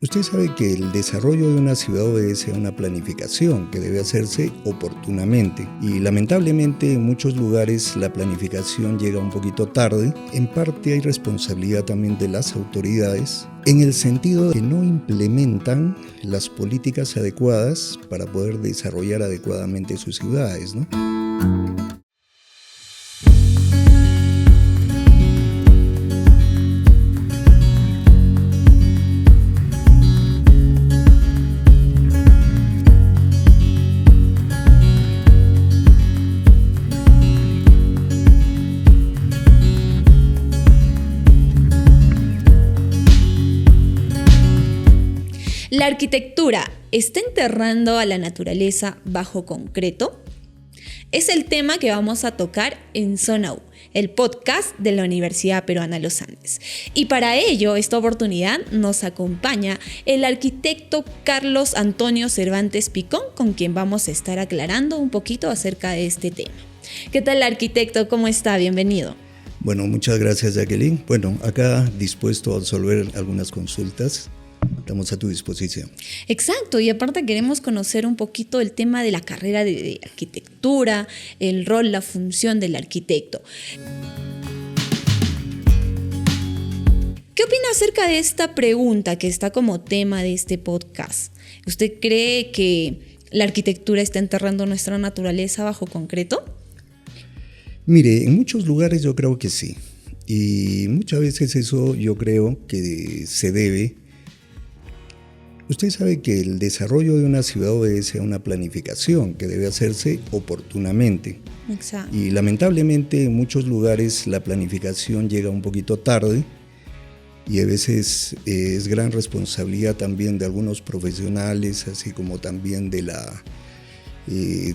Usted sabe que el desarrollo de una ciudad obedece a una planificación que debe hacerse oportunamente y lamentablemente en muchos lugares la planificación llega un poquito tarde. En parte hay responsabilidad también de las autoridades en el sentido de que no implementan las políticas adecuadas para poder desarrollar adecuadamente sus ciudades, ¿no? ¿La arquitectura está enterrando a la naturaleza bajo concreto? Es el tema que vamos a tocar en Zona U, el podcast de la Universidad Peruana Los Andes. Y para ello, esta oportunidad nos acompaña el arquitecto Carlos Antonio Cervantes Picón, con quien vamos a estar aclarando un poquito acerca de este tema. ¿Qué tal, arquitecto? ¿Cómo está? Bienvenido. Bueno, muchas gracias, Jacqueline. Bueno, acá dispuesto a resolver algunas consultas. Estamos a tu disposición. Exacto, y aparte queremos conocer un poquito el tema de la carrera de arquitectura, el rol, la función del arquitecto. ¿Qué opina acerca de esta pregunta que está como tema de este podcast? ¿Usted cree que la arquitectura está enterrando nuestra naturaleza bajo concreto? Mire, en muchos lugares yo creo que sí. Y muchas veces eso yo creo que se debe. Usted sabe que el desarrollo de una ciudad obedece a una planificación que debe hacerse oportunamente. Exacto. Y lamentablemente en muchos lugares la planificación llega un poquito tarde y a veces es gran responsabilidad también de algunos profesionales, así como también de la, en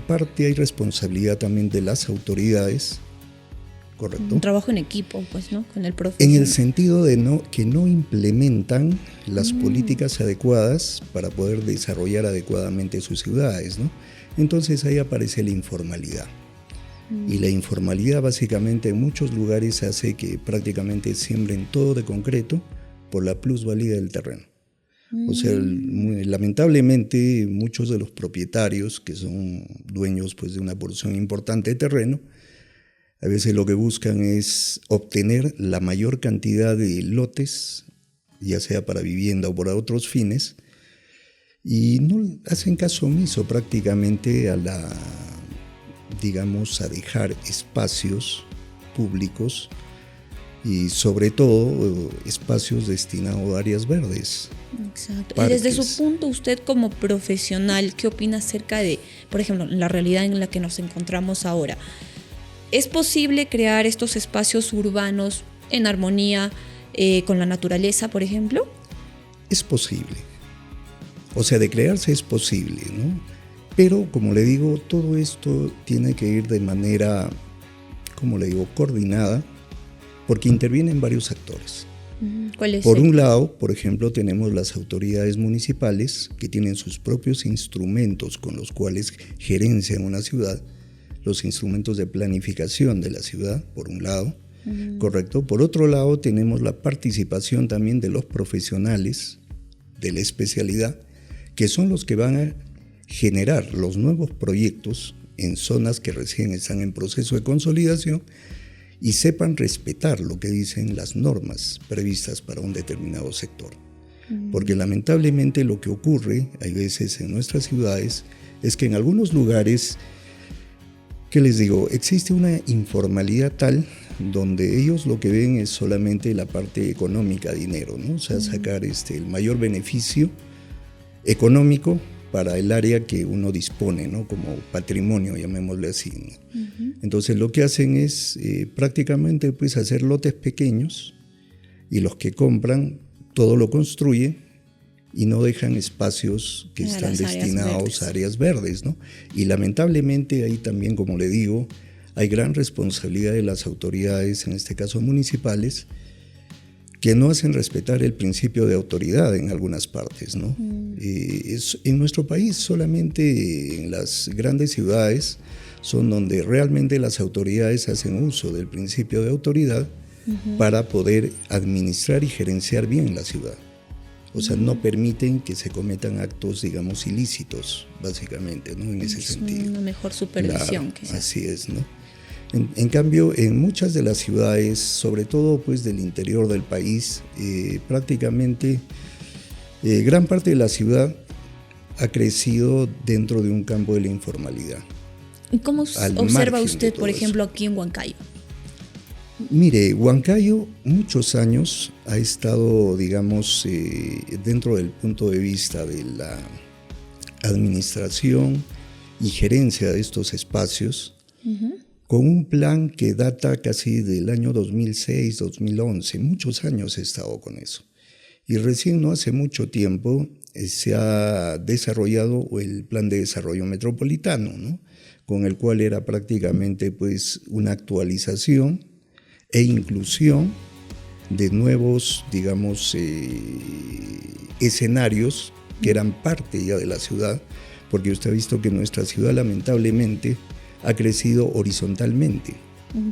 parte hay responsabilidad también de las autoridades. Correcto. Un trabajo en equipo, pues, ¿no? Con el profesional. En el sentido de que no implementan las políticas adecuadas para poder desarrollar adecuadamente sus ciudades, ¿no? Entonces ahí aparece la informalidad. Y la informalidad básicamente en muchos lugares hace que prácticamente siembren todo de concreto por la plusvalía del terreno. O sea, lamentablemente muchos de los propietarios que son dueños pues, de una porción importante de terreno, a veces lo que buscan es obtener la mayor cantidad de lotes, ya sea para vivienda o para otros fines, y no hacen caso omiso prácticamente a dejar espacios públicos y sobre todo espacios destinados a áreas verdes. Exacto. Parques. Y desde su punto, usted como profesional, ¿qué opina acerca de, por ejemplo, la realidad en la que nos encontramos ahora? ¿Es posible crear estos espacios urbanos en armonía con la naturaleza, por ejemplo? Es posible. O sea, de crearse es posible, ¿no? Pero, como le digo, todo esto tiene que ir de manera, coordinada, porque intervienen varios actores. ¿Cuál es? Por un lado, por ejemplo, tenemos las autoridades municipales que tienen sus propios instrumentos con los cuales gerencian una ciudad, los instrumentos de planificación de la ciudad, por un lado, correcto. Por otro lado, tenemos la participación también de los profesionales de la especialidad, que son los que van a generar los nuevos proyectos en zonas que recién están en proceso de consolidación y sepan respetar lo que dicen las normas previstas para un determinado sector. Porque lamentablemente lo que ocurre, hay veces en nuestras ciudades, es que en algunos lugares, ¿qué les digo? Existe una informalidad tal donde ellos lo que ven es solamente la parte económica, dinero, ¿no? O sea, sacar el mayor beneficio económico para el área que uno dispone, ¿no? Como patrimonio, llamémosle así, ¿no? Entonces lo que hacen es prácticamente pues, hacer lotes pequeños y los que compran todo lo construyen y no dejan espacios que están destinados a áreas verdes, ¿no? Y lamentablemente ahí también, como le digo, hay gran responsabilidad de las autoridades, en este caso municipales, que no hacen respetar el principio de autoridad en algunas partes, ¿no? En nuestro país solamente en las grandes ciudades son donde realmente las autoridades hacen uso del principio de autoridad para poder administrar y gerenciar bien la ciudad. O sea, no permiten que se cometan actos, digamos, ilícitos, básicamente, ¿no? En ese sentido. Una mejor supervisión, claro, quizás. así es, ¿no? En cambio, en muchas de las ciudades, sobre todo pues del interior del país, prácticamente gran parte de la ciudad ha crecido dentro de un campo de la informalidad. ¿Y cómo observa usted, por ejemplo, aquí en Huancayo? Mire, Huancayo muchos años ha estado, digamos, dentro del punto de vista de la administración y gerencia de estos espacios, con un plan que data casi del año 2006, 2011. Muchos años he estado con eso. Y recién, no hace mucho tiempo, se ha desarrollado el Plan de Desarrollo Metropolitano, ¿no? Con el cual era prácticamente pues, una actualización e inclusión de nuevos, digamos, escenarios que eran parte ya de la ciudad, porque usted ha visto que nuestra ciudad lamentablemente ha crecido horizontalmente,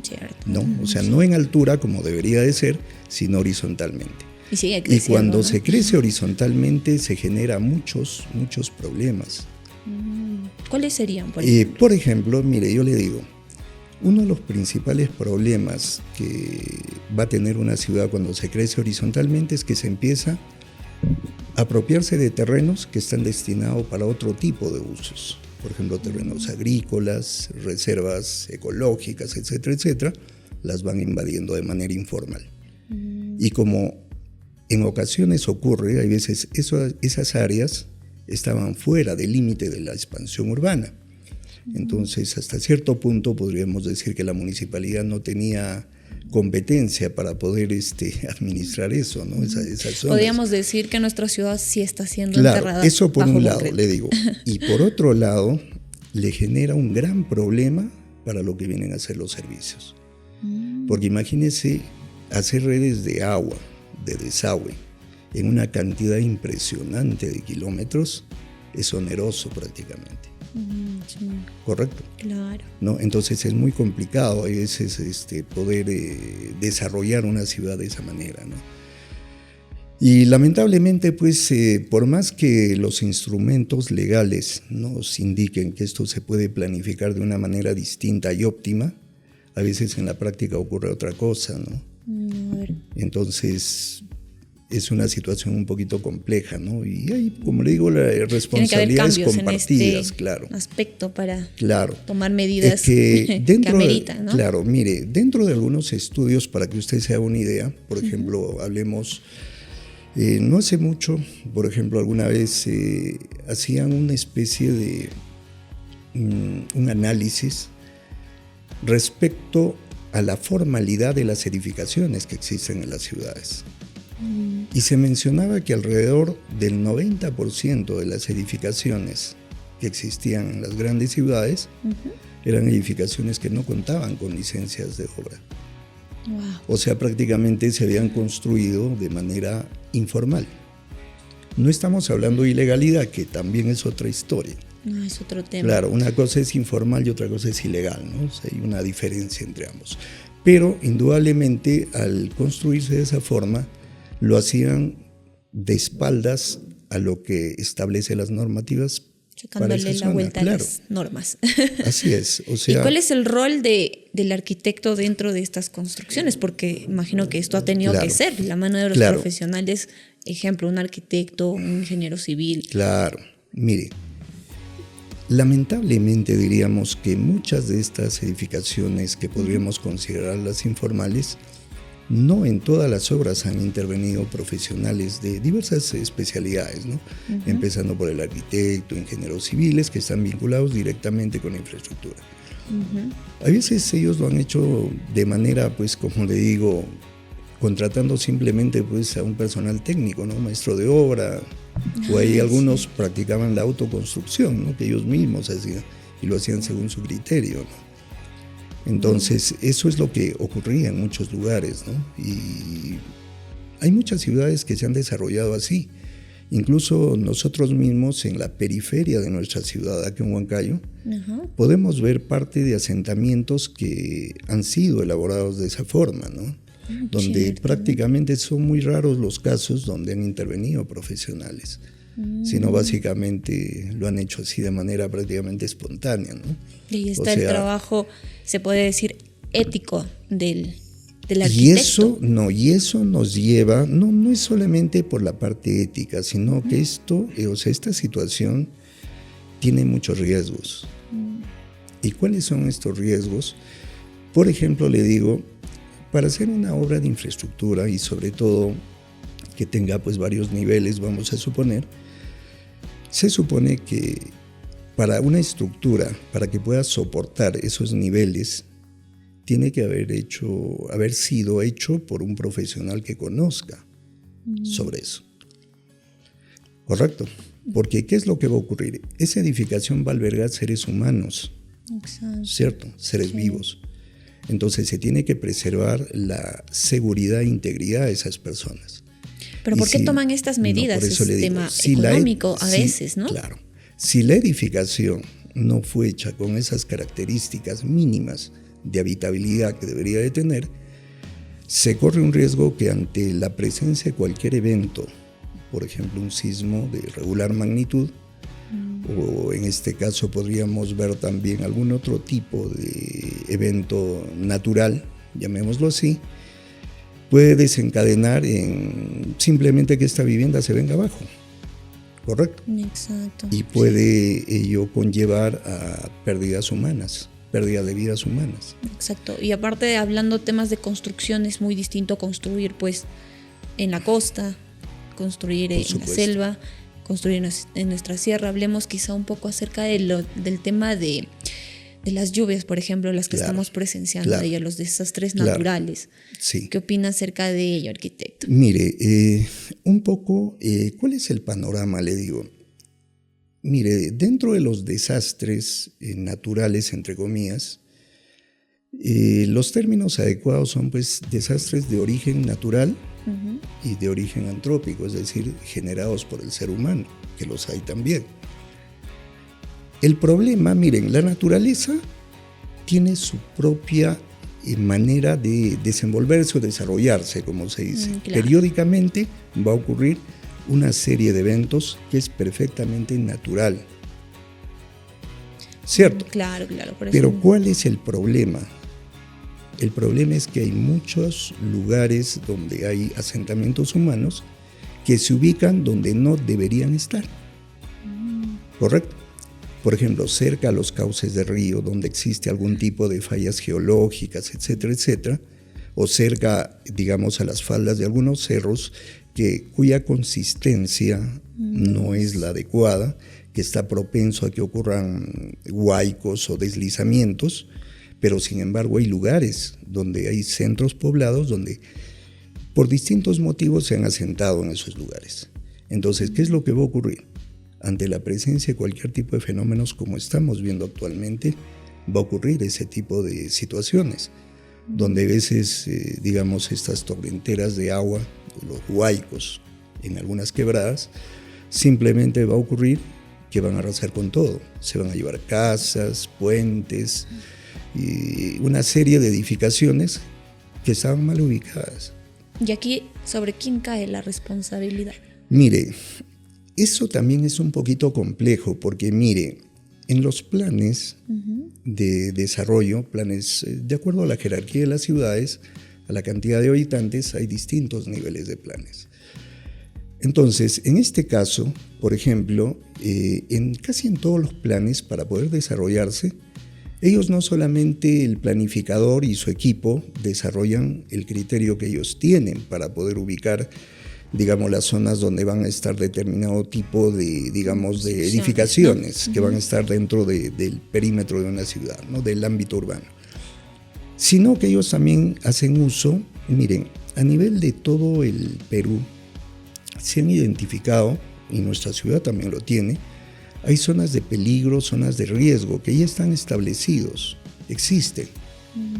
Cierto. ¿no? O sea, no en altura como debería de ser, sino horizontalmente. Y sigue creciendo, y cuando ¿no? se crece horizontalmente se generan muchos problemas. ¿Cuáles serían, por ejemplo? Por ejemplo, mire, yo le digo, uno de los principales problemas que va a tener una ciudad cuando se crece horizontalmente es que se empieza a apropiarse de terrenos que están destinados para otro tipo de usos. Por ejemplo, terrenos agrícolas, reservas ecológicas, etcétera, etcétera, las van invadiendo de manera informal. Y como en ocasiones ocurre, hay veces esas áreas estaban fuera del límite de la expansión urbana. Entonces, hasta cierto punto podríamos decir que la municipalidad no tenía competencia para poder administrar eso, ¿no? Esas zonas. Podríamos decir que nuestra ciudad sí está siendo claro, enterrada. Eso por bajo un lado, concreto. le digo. Y por otro lado, le genera un gran problema para lo que vienen a ser los servicios. Porque imagínese hacer redes de agua, de desagüe, en una cantidad impresionante de kilómetros, es oneroso prácticamente. Sí. ¿Correcto? Claro. ¿No? Entonces es muy complicado a veces poder desarrollar una ciudad de esa manera, ¿no? Y lamentablemente, pues, por más que los instrumentos legales nos indiquen que esto se puede planificar de una manera distinta y óptima, a veces en la práctica ocurre otra cosa, ¿no? A ver. Entonces es una situación un poquito compleja, ¿no? Y hay, como le digo, las responsabilidades Tiene que haber cambios compartidas, en este claro. aspecto para Claro. tomar medidas Es que dentro ameritan, ¿no? Claro, mire, dentro de algunos estudios, para que usted se haga una idea, por ejemplo, hablemos, no hace mucho, por ejemplo, alguna vez hacían una especie de un análisis respecto a la formalidad de las edificaciones que existen en las ciudades. Y se mencionaba que alrededor del 90% de las edificaciones que existían en las grandes ciudades eran edificaciones que no contaban con licencias de obra. Wow. O sea, prácticamente se habían construido de manera informal. No estamos hablando de ilegalidad, que también es otra historia. No, es otro tema. Claro, una cosa es informal y otra cosa es ilegal, ¿no? O sea, hay una diferencia entre ambos. Pero indudablemente al construirse de esa forma, lo hacían de espaldas a lo que establece las normativas para esa Sacándole la zona. vuelta Claro. a las normas. Así es. O sea, ¿Y cuál es el rol del arquitecto dentro de estas construcciones? Porque imagino que esto ha tenido Claro. que ser la mano de los Claro. profesionales, ejemplo, un arquitecto, un ingeniero civil. Claro, mire, lamentablemente diríamos que muchas de estas edificaciones que podríamos considerarlas informales, no en todas las obras han intervenido profesionales de diversas especialidades, ¿no? Empezando por el arquitecto, ingenieros civiles que están vinculados directamente con la infraestructura. A veces ellos lo han hecho de manera, pues como le digo, contratando simplemente pues a un personal técnico, ¿no? Maestro de obra, o ahí algunos practicaban la autoconstrucción, ¿no? Que ellos mismos hacían y lo hacían según su criterio, ¿no? Entonces, eso es lo que ocurría en muchos lugares, ¿no? Y hay muchas ciudades que se han desarrollado así. Incluso nosotros mismos en la periferia de nuestra ciudad, aquí en Huancayo, podemos ver parte de asentamientos que han sido elaborados de esa forma, ¿no? donde cierto. prácticamente son muy raros los casos donde han intervenido profesionales, sino básicamente lo han hecho así de manera prácticamente espontánea, ¿no? Y ahí O está el sea, trabajo, se puede decir, ético del y arquitecto. eso nos lleva, no es solamente por la parte ética, sino que esta situación tiene muchos riesgos. ¿Y cuáles son estos riesgos? Por ejemplo, le digo, para hacer una obra de infraestructura y sobre todo que tenga pues varios niveles, vamos a suponer, se supone que para una estructura, para que pueda soportar esos niveles, tiene que haber sido hecho por un profesional que conozca sobre eso. ¿Correcto? Porque ¿qué es lo que va a ocurrir? Esa edificación va a albergar seres humanos, Exacto. ¿cierto? Seres vivos. Entonces se tiene que preservar la seguridad e integridad de esas personas. Pero Y ¿por qué si- toman estas medidas? por eso Es le digo, tema si económico a veces, ¿no? Claro. Si la edificación no fue hecha con esas características mínimas de habitabilidad que debería de tener, se corre un riesgo que ante la presencia de cualquier evento, por ejemplo un sismo de regular magnitud, o en este caso podríamos ver también algún otro tipo de evento natural, llamémoslo así, puede desencadenar en simplemente que esta vivienda se venga abajo, ¿correcto? Exacto. Y puede ello conllevar a pérdidas humanas, pérdida de vidas humanas. Exacto. Y aparte, hablando temas de construcción, es muy distinto construir pues en la costa, construir en la supuesto. selva, construir en nuestra sierra. Hablemos quizá un poco acerca del tema de las lluvias, por ejemplo, las que Claro, estamos presenciando claro, ahí, los desastres claro. naturales. Sí. ¿Qué opina acerca de ello, arquitecto? Mire, un poco, ¿cuál es el panorama? Le digo. Mire, dentro de los desastres naturales, entre comillas, los términos adecuados son pues desastres de origen natural y de origen antrópico, es decir, generados por el ser humano, que los hay también. El problema, miren, la naturaleza tiene su propia manera de desenvolverse o desarrollarse, como se dice. Claro. Periódicamente va a ocurrir una serie de eventos que es perfectamente natural. ¿Cierto? Claro. Por eso. Pero ¿cuál es el problema? El problema es que hay muchos lugares donde hay asentamientos humanos que se ubican donde no deberían estar. ¿Correcto? Por ejemplo, cerca a los cauces de río, donde existe algún tipo de fallas geológicas, etcétera, etcétera, o cerca, digamos, a las faldas de algunos cerros cuya consistencia no es la adecuada, que está propenso a que ocurran huaicos o deslizamientos, pero sin embargo hay lugares donde hay centros poblados donde por distintos motivos se han asentado en esos lugares. Entonces, ¿qué es lo que va a ocurrir? Ante la presencia de cualquier tipo de fenómenos como estamos viendo actualmente, va a ocurrir ese tipo de situaciones, donde a veces, digamos, estas torrenteras de agua, los huaicos en algunas quebradas, simplemente va a ocurrir que van a arrasar con todo. Se van a llevar casas, puentes y una serie de edificaciones que estaban mal ubicadas. Y aquí, ¿sobre quién cae la responsabilidad? Mire, eso también es un poquito complejo porque, mire, en los planes de desarrollo, planes de acuerdo a la jerarquía de las ciudades, a la cantidad de habitantes, hay distintos niveles de planes. Entonces, en este caso, por ejemplo, casi en todos los planes para poder desarrollarse, ellos no solamente el planificador y su equipo desarrollan el criterio que ellos tienen para poder ubicar, digamos, las zonas donde van a estar determinado tipo de, digamos, de edificaciones, ¿no? Que van a estar dentro del perímetro de una ciudad, ¿no? Del ámbito urbano. Sino que ellos también hacen uso, miren, a nivel de todo el Perú, se han identificado, y nuestra ciudad también lo tiene, hay zonas de peligro, zonas de riesgo que ya están establecidos, existen.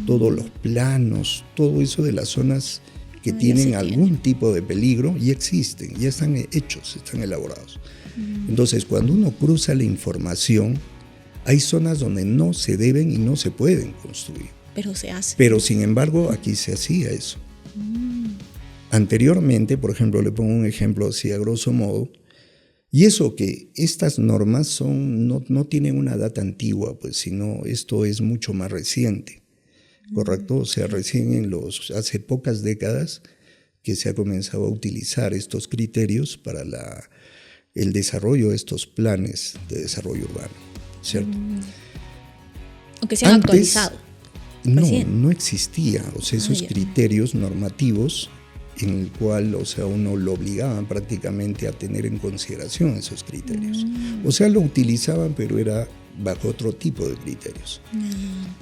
Todos los planos, todo eso de las zonas que tienen algún tipo de peligro ya existen, ya están hechos, están elaborados. Entonces, cuando uno cruza la información, hay zonas donde no se deben y no se pueden construir. Pero se hace. Pero sin embargo, aquí se hacía eso. Anteriormente, por ejemplo, le pongo un ejemplo así a grosso modo, y eso que estas normas no tienen una data antigua, pues, sino esto es mucho más reciente, ¿correcto? O sea, recién hace pocas décadas que se ha comenzado a utilizar estos criterios para el desarrollo de estos planes de desarrollo urbano, ¿cierto? Aunque se han actualizado. No existía, o sea, esos criterios normativos en el cual, o sea, uno lo obligaban prácticamente a tener en consideración esos criterios. O sea, lo utilizaban, pero era bajo otro tipo de criterios.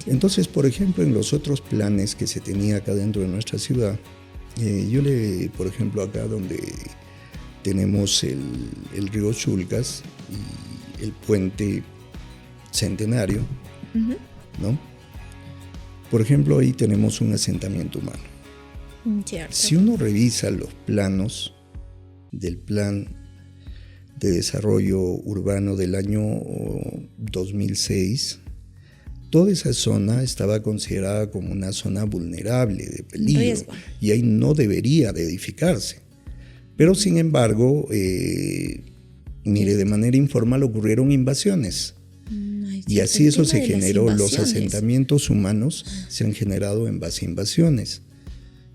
Entonces, por ejemplo, en los otros planes que se tenía acá dentro de nuestra ciudad, por ejemplo, acá donde tenemos el río Chulcas y el puente Centenario, ¿no? Por ejemplo, ahí tenemos un asentamiento humano. Cierto. Si uno revisa los planos del Plan de Desarrollo Urbano del año 2006, toda esa zona estaba considerada como una zona vulnerable, de peligro, riesgo. Y ahí no debería de edificarse. Pero sin embargo, de manera informal ocurrieron invasiones. Y así eso se generó, los asentamientos humanos se han generado en base a invasiones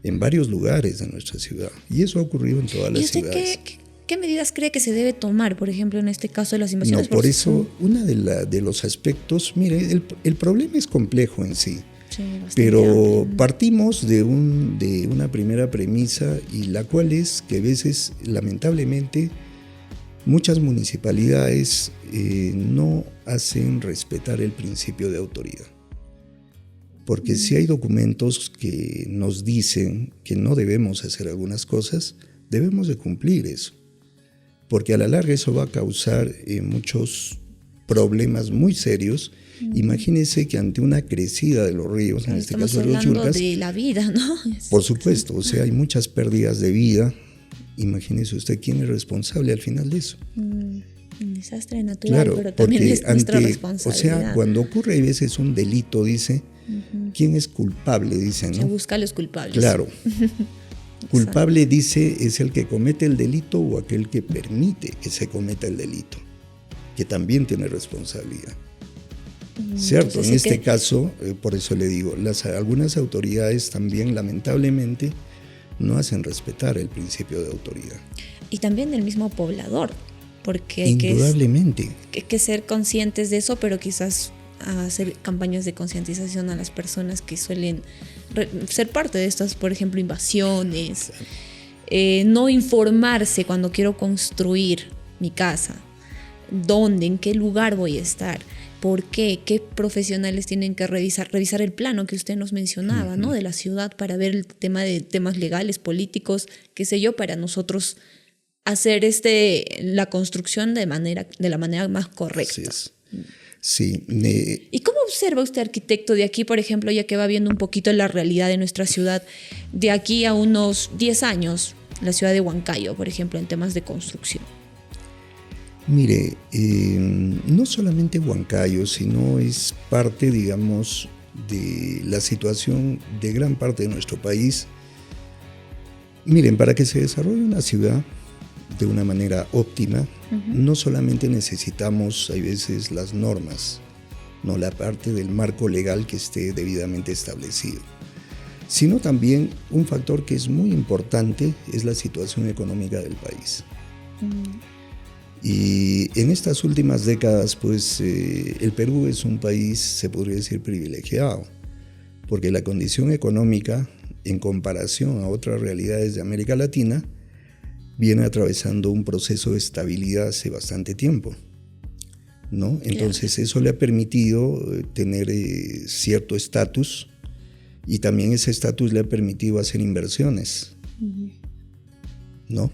en varios lugares de nuestra ciudad. Y eso ha ocurrido en todas las ciudades. ¿Qué medidas cree que se debe tomar, por ejemplo, en este caso de las invasiones? No, por eso, uno de los aspectos, mire, el problema es complejo en sí. Sí, pero partimos de una primera premisa, y la cual es que a veces, lamentablemente, muchas municipalidades no hacen respetar el principio de autoridad. Porque si hay documentos que nos dicen que no debemos hacer algunas cosas, debemos de cumplir eso. Porque a la larga eso va a causar muchos problemas muy serios. Imagínense que ante una crecida de los ríos, en este caso de los Chulcas, de la vida, ¿no? Por supuesto, o sea, hay muchas pérdidas de vida. Imagínese usted quién es responsable al final de eso. Un desastre natural, claro, pero también es nuestra responsabilidad. O sea, cuando ocurre a veces un delito, dice, ¿quién es culpable? Dice, ¿no? Se busca a los culpables. Claro. Culpable, dice, es el que comete el delito o aquel que permite que se cometa el delito, que también tiene responsabilidad. Cierto, entonces, en este caso, por eso le digo, algunas autoridades también, lamentablemente, no hacen respetar el principio de autoridad. Y también del mismo poblador, porque hay indudablemente que ser conscientes de eso, pero quizás hacer campañas de concientización a las personas que suelen ser parte de estas, por ejemplo, invasiones. No informarse cuando quiero construir mi casa, dónde, en qué lugar voy a estar, por qué profesionales tienen que revisar el plano que usted nos mencionaba, ¿no? De la ciudad, para ver el tema de temas legales, políticos, qué sé yo, para nosotros hacer la construcción de la manera más correcta. Así es. Sí. ¿Y cómo observa usted, arquitecto, de aquí, por ejemplo, ya que va viendo un poquito la realidad de nuestra ciudad, de aquí a unos 10 años, la ciudad de Huancayo, por ejemplo, en temas de construcción? Mire, no solamente Huancayo, sino es parte, digamos, de la situación de gran parte de nuestro país. Miren, para que se desarrolle una ciudad de una manera óptima, no solamente necesitamos, hay veces, las normas, no la parte del marco legal que esté debidamente establecido, sino también un factor que es muy importante, es la situación económica del país. Y en estas últimas décadas, pues, el Perú es un país, se podría decir, privilegiado, porque la condición económica, en comparación a otras realidades de América Latina, viene atravesando un proceso de estabilidad hace bastante tiempo, ¿no? Entonces eso le ha permitido tener cierto estatus, y también ese estatus le ha permitido hacer inversiones, ¿no?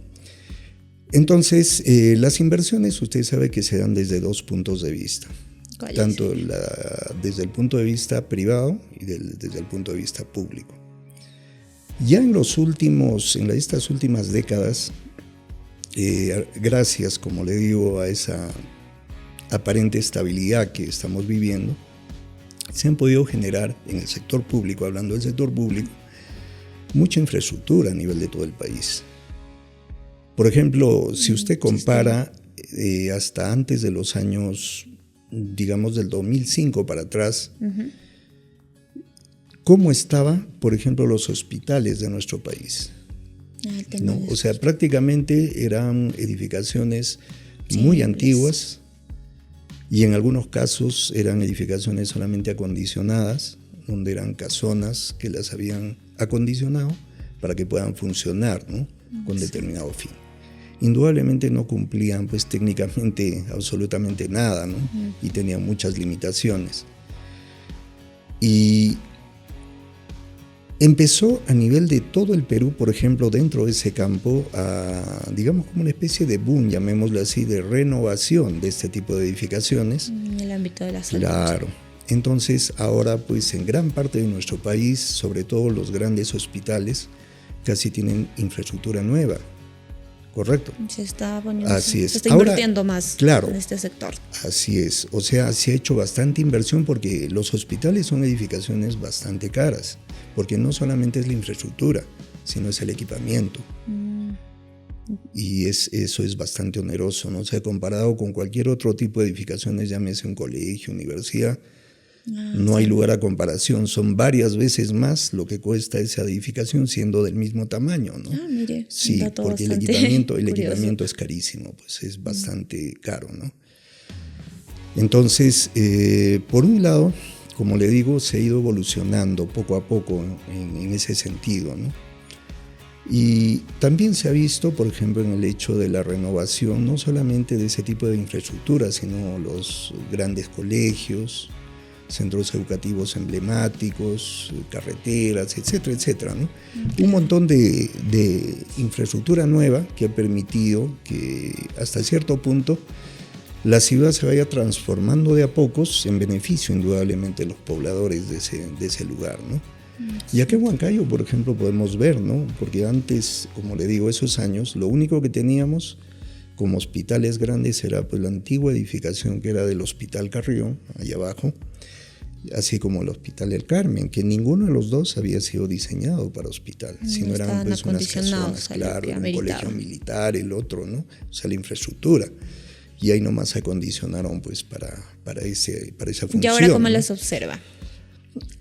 Entonces, las inversiones, usted sabe que se dan desde dos puntos de vista, tanto desde el punto de vista privado y desde el punto de vista público. Ya en estas últimas décadas, gracias, como le digo, a esa aparente estabilidad que estamos viviendo, se han podido generar en el sector público, hablando del sector público, mucha infraestructura a nivel de todo el país. Por ejemplo, si usted compara hasta antes de los años, digamos del 2005 para atrás, ¿cómo estaban, por ejemplo, los hospitales de nuestro país? ¿No? O sea, prácticamente eran edificaciones muy antiguas y en algunos casos eran edificaciones solamente acondicionadas, donde eran casonas que las habían acondicionado para que puedan funcionar, ¿no? Con determinado fin. Indudablemente no cumplían pues técnicamente absolutamente nada, ¿no? Y tenían muchas limitaciones. Y empezó a nivel de todo el Perú, por ejemplo, dentro de ese campo, a, digamos, como una especie de boom, llamémoslo así, de renovación de este tipo de edificaciones. En el ámbito de la salud. Claro. Entonces, ahora, pues, en gran parte de nuestro país, sobre todo los grandes hospitales, casi tienen infraestructura nueva. ¿Correcto? Se está poniendo, así es. Se está invirtiendo más en este sector. Así es. O sea, se ha hecho bastante inversión porque los hospitales son edificaciones bastante caras, porque no solamente es la infraestructura, sino es el equipamiento. Y eso es bastante oneroso, ¿no? O sea, comparado con cualquier otro tipo de edificaciones, llámese un colegio, universidad, no hay lugar a comparación. Son varias veces más lo que cuesta esa edificación siendo del mismo tamaño, ¿no? Mire, sí, porque el equipamiento es carísimo, pues es bastante caro, ¿no? Entonces, por un lado, como le digo, se ha ido evolucionando poco a poco en ese sentido, ¿no? Y también se ha visto, por ejemplo, en el hecho de la renovación, no solamente de ese tipo de infraestructura, sino los grandes colegios, centros educativos emblemáticos, carreteras, etcétera, etcétera, ¿no? Un montón de infraestructura nueva que ha permitido que hasta cierto punto la ciudad se vaya transformando de a pocos en beneficio indudablemente de los pobladores de ese lugar, ¿no? Y aquí en Huancayo, por ejemplo, podemos ver, ¿no? Porque antes, como le digo, esos años, lo único que teníamos como hospitales grandes era pues la antigua edificación que era del Hospital Carrión, allá abajo, así como el Hospital del Carmen, que ninguno de los dos había sido diseñado para hospital, sino eran pues unas casonas, claro, un colegio militar, el otro, ¿no? O sea, la infraestructura. Y ahí nomás se acondicionaron pues para esa función. ¿Y ahora cómo ¿no? las observa?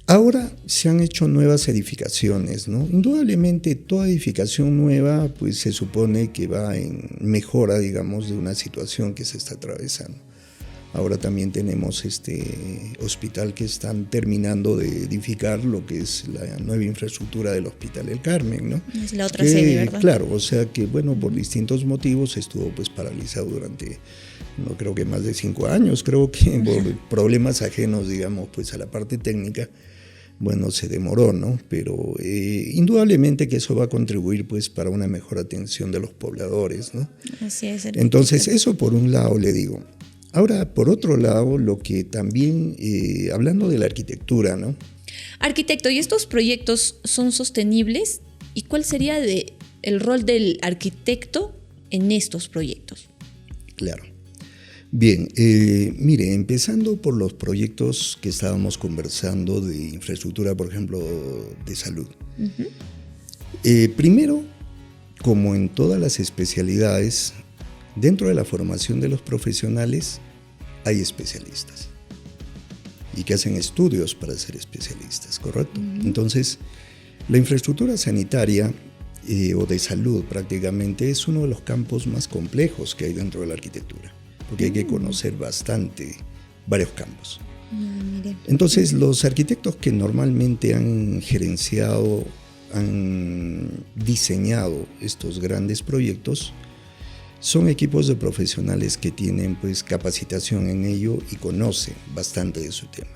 Ahora se han hecho nuevas edificaciones, ¿no? Indudablemente toda edificación nueva pues se supone que va en mejora, digamos, de una situación que se está atravesando. Ahora también tenemos este hospital que están terminando de edificar lo que es la nueva infraestructura del Hospital del Carmen, ¿no? Es la otra sede, ¿verdad? Claro, o sea que, bueno, por distintos motivos estuvo pues paralizado durante, no creo que más de 5 años, creo que por problemas ajenos, digamos, pues a la parte técnica, bueno, se demoró, ¿no? Pero indudablemente que eso va a contribuir pues para una mejor atención de los pobladores, ¿no? Así es. Entonces, eso por un lado le digo. Ahora, por otro lado, lo que también, hablando de la arquitectura, ¿no? Arquitecto, ¿y estos proyectos son sostenibles? ¿Y cuál sería el rol del arquitecto en estos proyectos? Claro. Bien, mire, empezando por los proyectos que estábamos conversando de infraestructura, por ejemplo, de salud. Primero, como en todas las especialidades, dentro de la formación de los profesionales hay especialistas y que hacen estudios para ser especialistas, ¿correcto? Entonces, la infraestructura sanitaria o de salud prácticamente es uno de los campos más complejos que hay dentro de la arquitectura, porque hay que conocer bastante varios campos. Entonces, los arquitectos que normalmente han gerenciado, han diseñado estos grandes proyectos, son equipos de profesionales que tienen pues capacitación en ello y conocen bastante de su tema.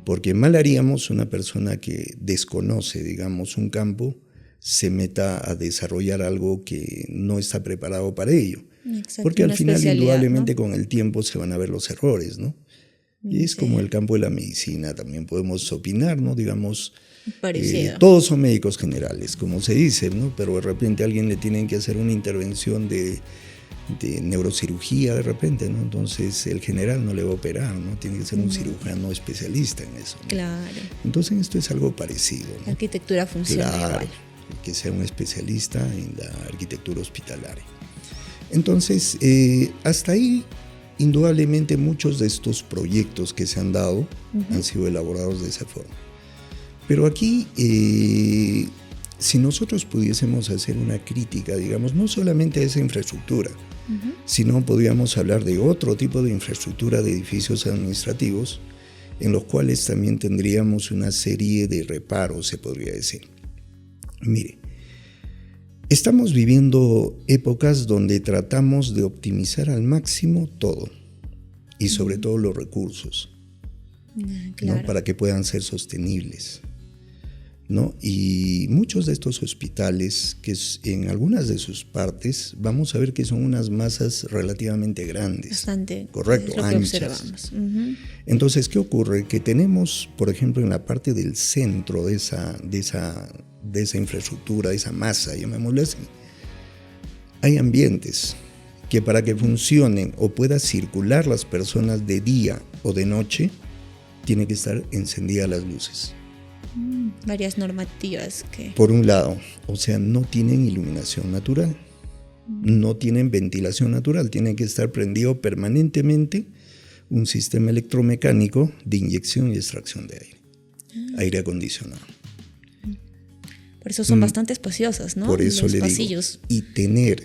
Porque mal haríamos una persona que desconoce, digamos, un campo, se meta a desarrollar algo que no está preparado para ello. Exacto, porque al final, indudablemente, ¿no? Con el tiempo se van a ver los errores, ¿no? Y es como el campo de la medicina, también podemos opinar, ¿no? Digamos, todos son médicos generales, como se dice, ¿no? Pero de repente a alguien le tienen que hacer una intervención de neurocirugía de repente, ¿no? Entonces el general no le va a operar, ¿no? Tiene que ser un cirujano especialista en eso, ¿no? Claro. Entonces esto es algo parecido, ¿no? La arquitectura funciona igual. que sea un especialista en la arquitectura hospitalaria. Entonces, hasta ahí, indudablemente muchos de estos proyectos que se han dado han sido elaborados de esa forma. Pero aquí, si nosotros pudiésemos hacer una crítica, digamos, no solamente a esa infraestructura, sino podríamos hablar de otro tipo de infraestructura de edificios administrativos, en los cuales también tendríamos una serie de reparos, se podría decir. Mire, estamos viviendo épocas donde tratamos de optimizar al máximo todo, y sobre todo los recursos, Claro. ¿no? Para que puedan ser sostenibles, ¿no? Y muchos de estos hospitales, que en algunas de sus partes, vamos a ver que son unas masas relativamente grandes. Bastante. Correcto, Es lo que anchas. observamos. Entonces, ¿qué ocurre? Que tenemos, por ejemplo, en la parte del centro de esa infraestructura, de esa masa, llamémosle así, hay ambientes que para que funcionen o pueda circular las personas de día o de noche, tiene que estar encendidas las luces. Varias normativas que... Por un lado, o sea, no tienen iluminación natural, no tienen ventilación natural, tiene que estar prendido permanentemente un sistema electromecánico de inyección y extracción de aire acondicionado. Por eso son bastante espaciosas, ¿no? Por eso Los le pasillos. digo, y tener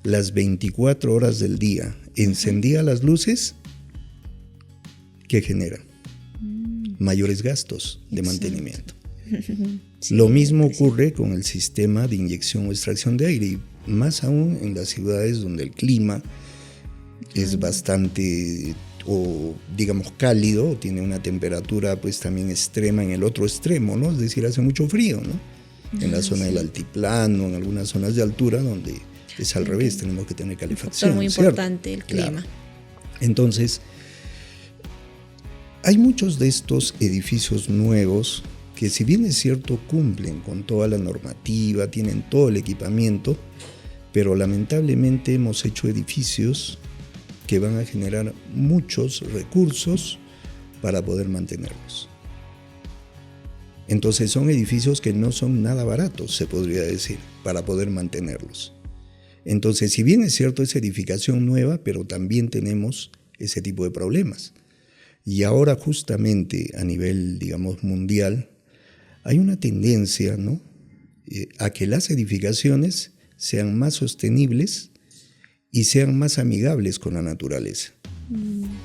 las 24 horas del día encendidas las luces, ¿qué genera? Mayores gastos de mantenimiento. Sí, Lo mismo ocurre con el sistema de inyección o extracción de aire, y más aún en las ciudades donde el clima es bastante, o digamos cálido, o tiene una temperatura pues también extrema en el otro extremo, ¿no? Es decir, hace mucho frío, ¿no? En la zona del altiplano, en algunas zonas de altura donde es al revés, tenemos que tener calefacción. Un factor muy ¿cierto? importante el clima. Claro. Entonces, hay muchos de estos edificios nuevos que, si bien es cierto, cumplen con toda la normativa, tienen todo el equipamiento, pero lamentablemente hemos hecho edificios que van a generar muchos recursos para poder mantenerlos. Entonces son edificios que no son nada baratos, se podría decir, para poder mantenerlos. Entonces, si bien es cierto, es edificación nueva, pero también tenemos ese tipo de problemas. Y ahora justamente a nivel, digamos, mundial, hay una tendencia, ¿no? A que las edificaciones sean más sostenibles y sean más amigables con la naturaleza.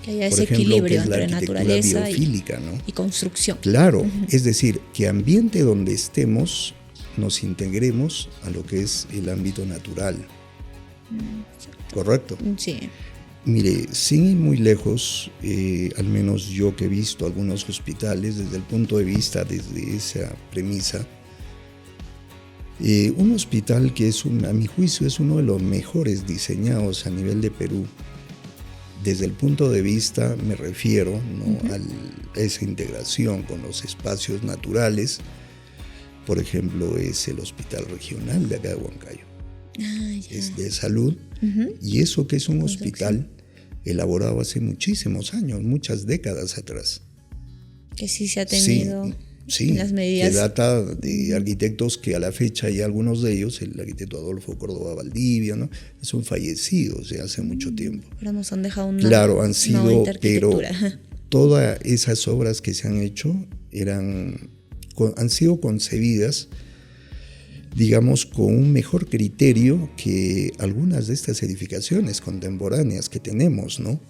Que haya Por ese ejemplo, equilibrio que es la entre arquitectura naturaleza biofílica, ¿no? y construcción. Claro, es decir, que ambiente donde estemos nos integremos a lo que es el ámbito natural. ¿Correcto? Sí. Mire, sin ir muy lejos, al menos yo que he visto algunos hospitales desde el punto de vista, desde esa premisa, un hospital que es, a mi juicio, es uno de los mejores diseñados a nivel de Perú. Desde el punto de vista, me refiero, ¿no? a esa integración con los espacios naturales. Por ejemplo, es el Hospital Regional de acá de Huancayo. Es de salud, y eso que es un hospital elaborado hace muchísimos años, muchas décadas atrás. Que sí se ha tenido sí, las medidas. Que data de arquitectos que a la fecha, y algunos de ellos, el arquitecto Adolfo Córdoba Valdivia, ¿no? Son fallecidos de hace mucho tiempo. Pero nos han dejado una Claro, han sido, pero arquitectura. todas esas obras que se han hecho han sido concebidas, digamos, con un mejor criterio que algunas de estas edificaciones contemporáneas que tenemos, ¿no?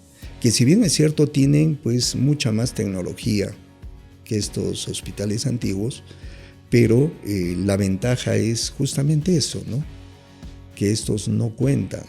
Que si bien es cierto, tienen pues mucha más tecnología que estos hospitales antiguos, pero la ventaja es justamente eso, ¿no? Que estos no cuentan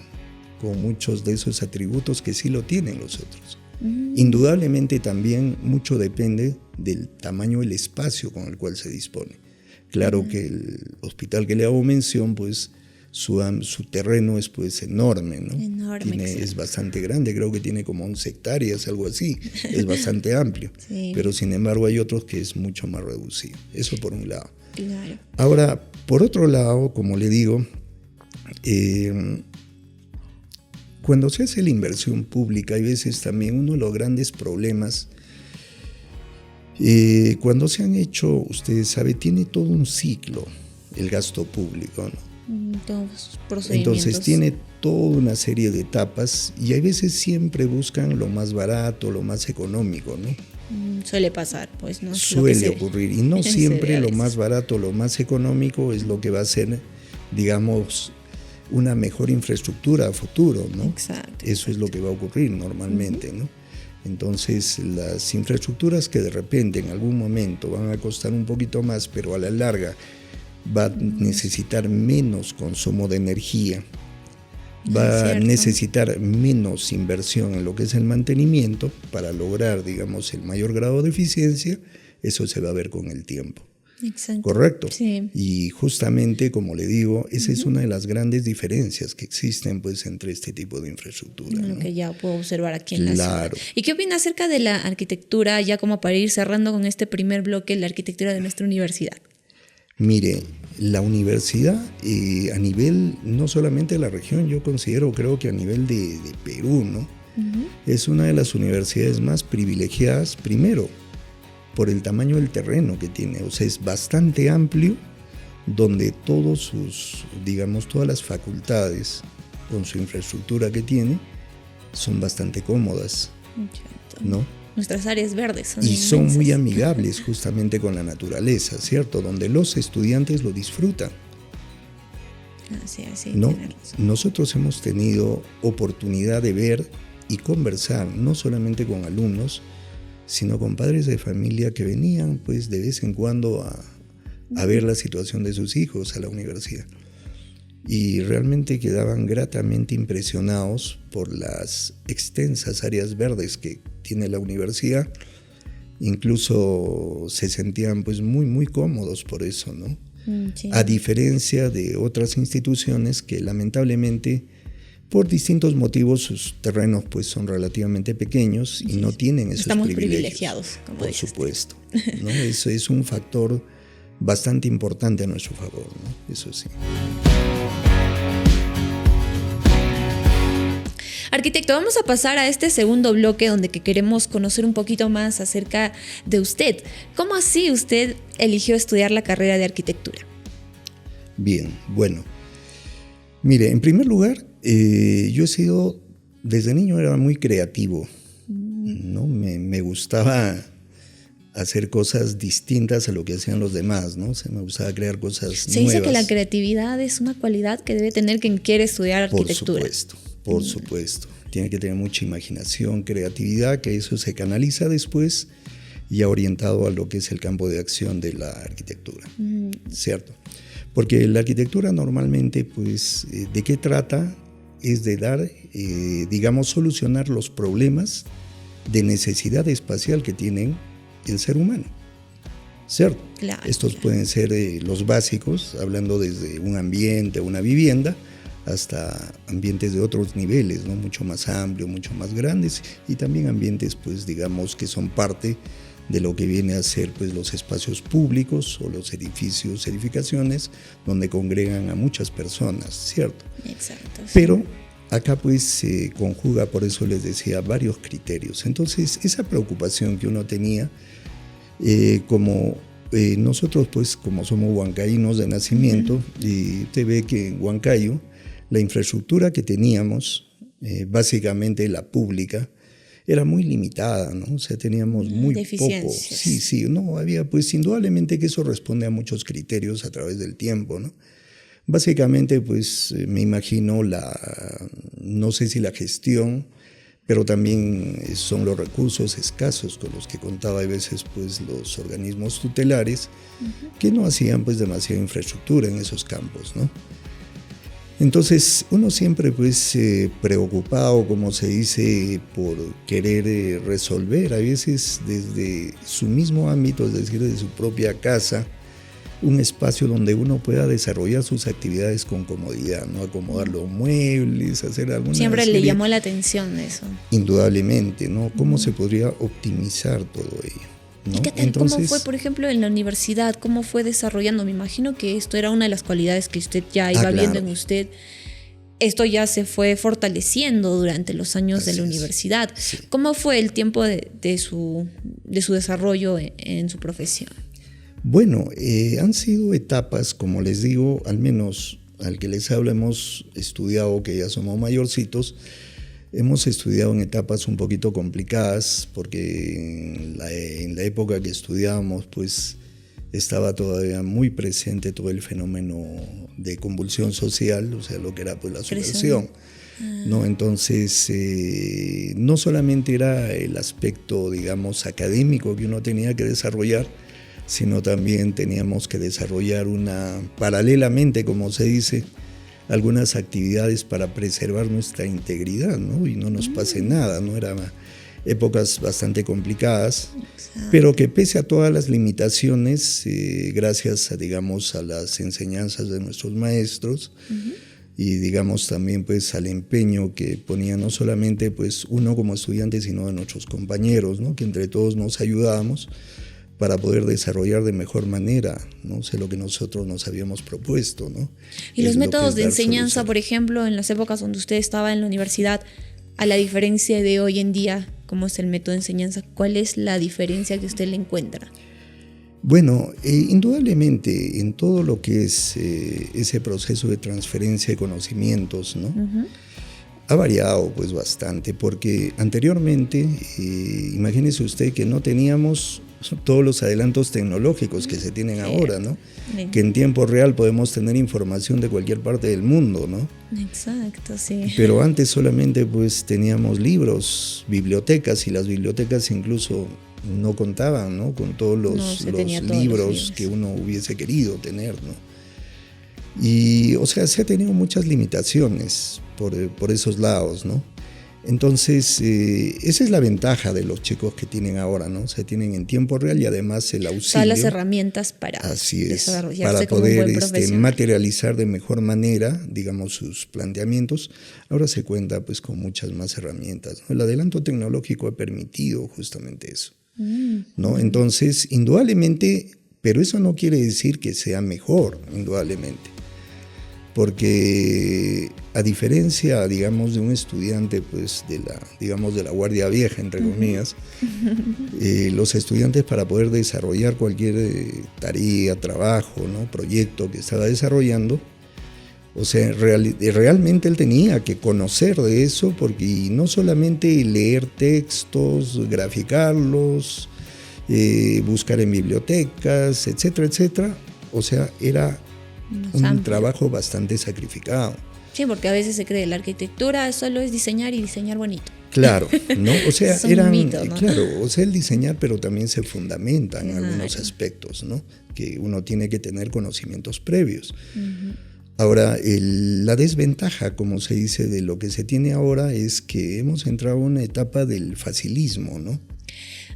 con muchos de esos atributos que sí lo tienen los otros. Indudablemente también mucho depende del tamaño del espacio con el cual se dispone. Claro que el hospital que le hago mención, pues su terreno es pues enorme, ¿no? Enorme, Es bastante grande, creo que tiene como 11 hectáreas, algo así, es bastante amplio. Sí. Pero sin embargo hay otros que es mucho más reducido, eso por un lado. Claro. Ahora, por otro lado, como le digo, cuando se hace la inversión pública, hay veces también uno de los grandes problemas. Cuando se han hecho, ustedes saben, tiene todo un ciclo, el gasto público, ¿no? Todos los procedimientos. Entonces tiene toda una serie de etapas y hay veces siempre buscan lo más barato, lo más económico, ¿no? Suele pasar, pues, ¿no? Suele ocurrir, y no siempre lo veces. más barato, lo más económico es lo que va a ser, digamos, una mejor infraestructura a futuro, ¿no? Exacto. Eso es lo que va a ocurrir normalmente, ¿no? Entonces, las infraestructuras que de repente en algún momento van a costar un poquito más, pero a la larga va a necesitar menos consumo de energía, va a necesitar menos inversión en lo que es el mantenimiento para lograr, digamos, el mayor grado de eficiencia, eso se va a ver con el tiempo. Exacto. ¿Correcto? Sí. Y justamente, como le digo, esa es una de las grandes diferencias que existen, pues, entre este tipo de infraestructura, Lo ¿no? que ya puedo observar aquí en la ciudad. Claro. ¿Y qué opina acerca de la arquitectura, ya como para ir cerrando con este primer bloque, la arquitectura de nuestra universidad? Mire, la universidad a nivel, no solamente de la región, yo creo que a nivel de Perú, ¿no? Es una de las universidades más privilegiadas, primero, por el tamaño del terreno que tiene. O sea, es bastante amplio, donde todos sus, digamos, todas las facultades, con su infraestructura que tiene, son bastante cómodas, ¿no? Nuestras áreas verdes son y son inmensas. muy amigables justamente con la naturaleza, ¿cierto? Donde los estudiantes lo disfrutan, Así, ¿no? tiene razón. Nosotros hemos tenido oportunidad de ver y conversar, no solamente con alumnos, sino con padres de familia que venían, pues, de vez en cuando a ver la situación de sus hijos a la universidad. Y realmente quedaban gratamente impresionados por las extensas áreas verdes que tiene la universidad. Incluso se sentían, pues, muy, muy cómodos por eso, ¿no? Sí. A diferencia de otras instituciones que lamentablemente, por distintos motivos, sus terrenos, pues, son relativamente pequeños y no tienen esos Estamos privilegios. privilegiados, como por dices. supuesto, ¿no? Eso es un factor bastante importante a nuestro favor, ¿no? Eso sí. Arquitecto, vamos a pasar a este segundo bloque donde que queremos conocer un poquito más acerca de usted. ¿Cómo así usted eligió estudiar la carrera de arquitectura? Bien, bueno. Mire, en primer lugar, yo he sido, desde niño era muy creativo, ¿no? Me gustaba hacer cosas distintas a lo que hacían los demás, ¿no? O sea, me gustaba crear cosas nuevas. Se dice que la creatividad es una cualidad que debe tener quien quiere estudiar arquitectura. Por supuesto. Tiene que tener mucha imaginación, creatividad, que eso se canaliza después ya orientado a lo que es el campo de acción de la arquitectura, ¿cierto? Porque la arquitectura normalmente, pues, ¿de qué trata? Es de dar, digamos, solucionar los problemas de necesidad espacial que tienen el ser humano, ¿cierto? Claro, Estos pueden ser los básicos, hablando desde un ambiente, una vivienda, hasta ambientes de otros niveles, ¿no? Mucho más amplios, mucho más grandes, y también ambientes, pues, digamos, que son parte de lo que viene a ser, pues, los espacios públicos o los edificios, edificaciones, donde congregan a muchas personas, ¿cierto? Exacto. Sí. Pero acá, pues, se conjuga, por eso les decía, varios criterios. Entonces, esa preocupación que uno tenía, como nosotros, pues, como somos huancaínos de nacimiento, y usted ve que en Huancayo la infraestructura que teníamos, básicamente la pública, era muy limitada, ¿no? O sea, teníamos muy poco. Sí, no, había, pues, indudablemente que eso responde a muchos criterios a través del tiempo, ¿no? Básicamente, pues, me imagino no sé si la gestión, pero también son los recursos escasos con los que contaba a veces, pues, los organismos tutelares, que no hacían, pues, demasiada infraestructura en esos campos, ¿no? Entonces, uno siempre, pues, preocupado, como se dice, por querer resolver, a veces desde su mismo ámbito, es decir, de su propia casa, un espacio donde uno pueda desarrollar sus actividades con comodidad, ¿no? Acomodar los muebles, hacer alguna Siempre serie. le llamó la atención eso. Indudablemente, ¿no? ¿Cómo se podría optimizar todo ello? ¿No? ¿Y qué tal? Entonces, ¿Cómo fue, por ejemplo, en la universidad? ¿Cómo fue desarrollando? Me imagino que esto era una de las cualidades que usted ya iba viendo en usted. Esto ya se fue fortaleciendo durante los años de la universidad. Sí. ¿Cómo fue el tiempo de su desarrollo en su profesión? Bueno, han sido etapas, como les digo, al menos al que les hablo hemos estudiado, que ya somos mayorcitos, hemos estudiado en etapas un poquito complicadas, porque en la época que estudiábamos, pues estaba todavía muy presente todo el fenómeno de convulsión social, o sea, lo que era pues la subversión, ¿no? Entonces, no solamente era el aspecto, digamos, académico que uno tenía que desarrollar, sino también teníamos que desarrollar paralelamente, como se dice, algunas actividades para preservar nuestra integridad, ¿no? Y no nos pase nada, ¿no? Eran épocas bastante complicadas, pero que pese a todas las limitaciones, gracias a, digamos, a las enseñanzas de nuestros maestros, y digamos también pues al empeño que ponía no solamente pues uno como estudiante, sino de nuestros compañeros, ¿no? Que entre todos nos ayudábamos para poder desarrollar de mejor manera, ¿no? Sé lo que nosotros nos habíamos propuesto, ¿no? Y los métodos de enseñanza, por ejemplo, en las épocas donde usted estaba en la universidad, a la diferencia de hoy en día, ¿cómo es el método de enseñanza? ¿Cuál es la diferencia que usted le encuentra? Bueno, indudablemente en todo lo que es ese proceso de transferencia de conocimientos, ¿no? Ha variado pues bastante, porque anteriormente, imagínese usted que no teníamos todos los adelantos tecnológicos que se tienen ahora, ¿no? Que en tiempo real podemos tener información de cualquier parte del mundo, ¿no? Exacto, sí. Pero antes solamente pues teníamos libros, bibliotecas, y las bibliotecas incluso no contaban, ¿no? Con todos los libros que uno hubiese querido tener, ¿no? Y, o sea, se ha tenido muchas limitaciones por esos lados, ¿no? Entonces, esa es la ventaja de los chicos que tienen ahora, ¿no? O sea, tienen en tiempo real y además el auxilio. Todas las herramientas para para poder materializar de mejor manera, digamos, sus planteamientos. Ahora se cuenta pues con muchas más herramientas, ¿no? El adelanto tecnológico ha permitido justamente eso, ¿no? Entonces, indudablemente, pero eso no quiere decir que sea mejor, indudablemente. Porque a diferencia, digamos, de un estudiante pues de la guardia vieja, entre comillas, los estudiantes, para poder desarrollar cualquier tarea, trabajo, ¿no? Proyecto que estaba desarrollando, o sea, realmente él tenía que conocer de eso, porque no solamente leer textos, graficarlos, buscar en bibliotecas, etcétera, etcétera, o sea, era un trabajo bastante sacrificado. Sí, porque a veces se cree la arquitectura solo es diseñar y diseñar bonito. Claro, ¿no? O sea, es un mito, ¿no? Claro, o sea, el diseñar, pero también se fundamenta en algunos aspectos, ¿no? Que uno tiene que tener conocimientos previos. Ahora, la desventaja, como se dice, de lo que se tiene ahora es que hemos entrado en una etapa del facilismo, ¿no?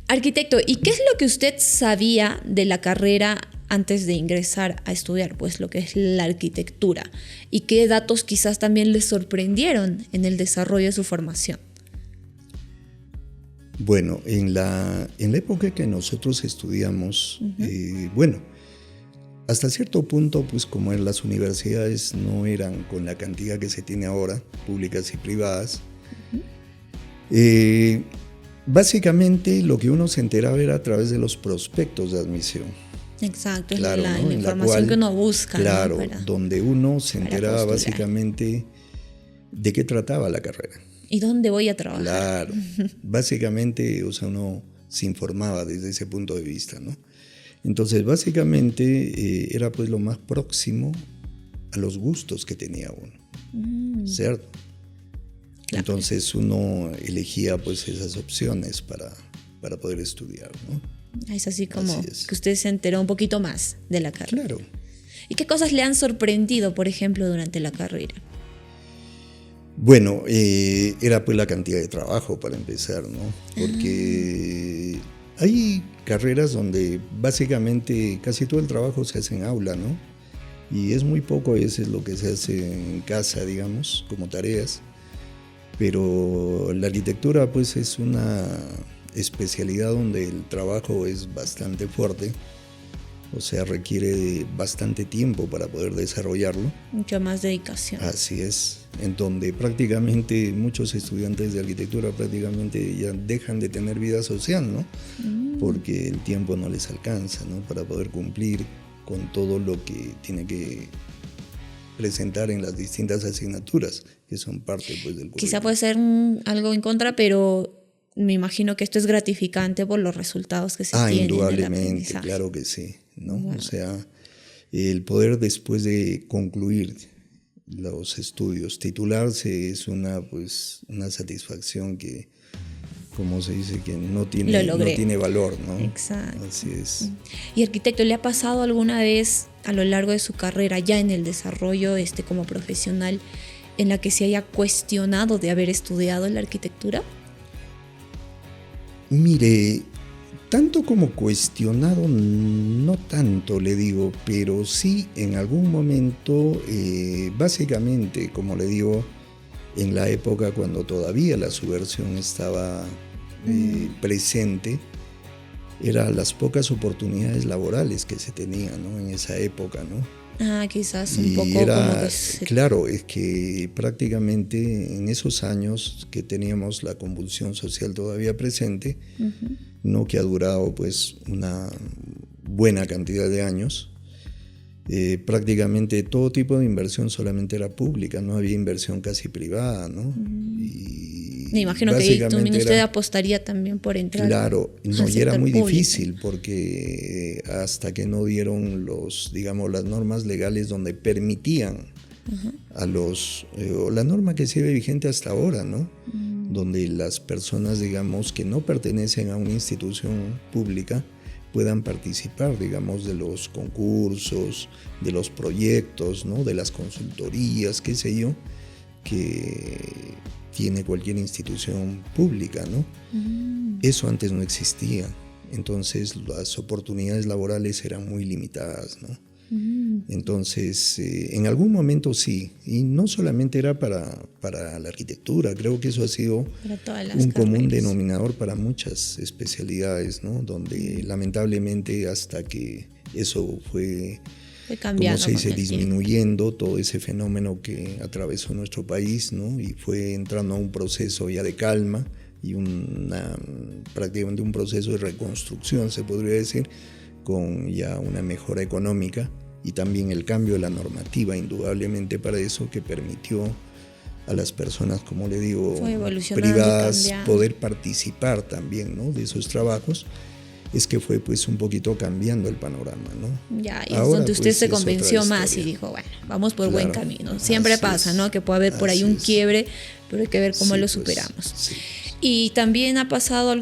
Arquitecto, ¿y qué es lo que usted sabía de la carrera antes de ingresar a estudiar, pues lo que es la arquitectura? ¿Y qué datos quizás también le sorprendieron en el desarrollo de su formación? Bueno, en la época que nosotros estudiamos, bueno, hasta cierto punto, pues como en las universidades no eran con la cantidad que se tiene ahora, públicas y privadas, básicamente lo que uno se enteraba era a través de los prospectos de admisión. Exacto, claro, la ¿no? información que uno busca. Claro, ¿no? donde uno se enteraba básicamente de qué trataba la carrera. ¿Y dónde voy a trabajar? Claro, básicamente, o sea, uno se informaba desde ese punto de vista, ¿no? Entonces, básicamente era pues lo más próximo a los gustos que tenía uno, ¿cierto? Claro. Entonces uno elegía pues esas opciones para poder estudiar, ¿no? Es así como que usted se enteró un poquito más de la carrera. Claro. ¿Y qué cosas le han sorprendido, por ejemplo, durante la carrera? Bueno, era pues la cantidad de trabajo para empezar, ¿no? Porque hay carreras donde básicamente casi todo el trabajo se hace en aula, ¿no? Y es muy poco a veces lo que se hace en casa, digamos, como tareas. Pero la arquitectura pues es una especialidad donde el trabajo es bastante fuerte, o sea, requiere de bastante tiempo para poder desarrollarlo. Mucha más dedicación. Así es, en donde prácticamente muchos estudiantes de arquitectura prácticamente ya dejan de tener vida social, ¿no? porque el tiempo no les alcanza, ¿no? Para poder cumplir con todo lo que tiene que presentar en las distintas asignaturas que son parte pues, del currículum. Quizá puede ser algo en contra, pero me imagino que esto es gratificante por los resultados que se tienen. Indudablemente, claro que sí, ¿no? Wow. O sea, el poder después de concluir los estudios, titularse es una satisfacción que, como se dice, que no tiene valor, ¿no? Exacto. Así es. Y arquitecto, ¿le ha pasado alguna vez a lo largo de su carrera, ya en el desarrollo como profesional, en la que se haya cuestionado de haber estudiado la arquitectura? Mire, tanto como cuestionado, no tanto le digo, pero sí en algún momento, básicamente, como le digo, en la época cuando todavía la subversión estaba presente, eran las pocas oportunidades laborales que se tenían, ¿no? En esa época, ¿no? Quizás un poco como que Claro, es que prácticamente en esos años que teníamos la convulsión social todavía presente, no que ha durado pues una buena cantidad de años, prácticamente todo tipo de inversión solamente era pública, no había inversión casi privada, ¿no? Me imagino que también usted apostaría también por entrar. Claro, no, y era muy difícil porque hasta que no dieron las normas legales donde permitían a la norma que sigue vigente hasta ahora, ¿no? Donde las personas, digamos, que no pertenecen a una institución pública puedan participar, digamos, de los concursos, de los proyectos, ¿no? De las consultorías, qué sé yo, que tiene cualquier institución pública, ¿no? Eso antes no existía, entonces las oportunidades laborales eran muy limitadas, ¿no? Entonces, en algún momento sí, y no solamente era para la arquitectura, creo que eso ha sido un común denominador para muchas especialidades, ¿no? Donde lamentablemente hasta que eso fue cambiando, como se dice, disminuyendo todo ese fenómeno que atravesó nuestro país, ¿no? Y fue entrando a un proceso ya de calma y prácticamente un proceso de reconstrucción, se podría decir, con ya una mejora económica y también el cambio de la normativa, indudablemente para eso, que permitió a las personas, como le digo, privadas poder participar también, ¿no? De esos trabajos. Es que fue pues un poquito cambiando el panorama, ¿no? Ya, y ahora, es donde usted se convenció más y dijo, bueno, vamos por buen camino. Siempre pasa, ¿no? Que puede haber por ahí un quiebre, pero hay que ver cómo lo superamos. Sí. Y también ha pasado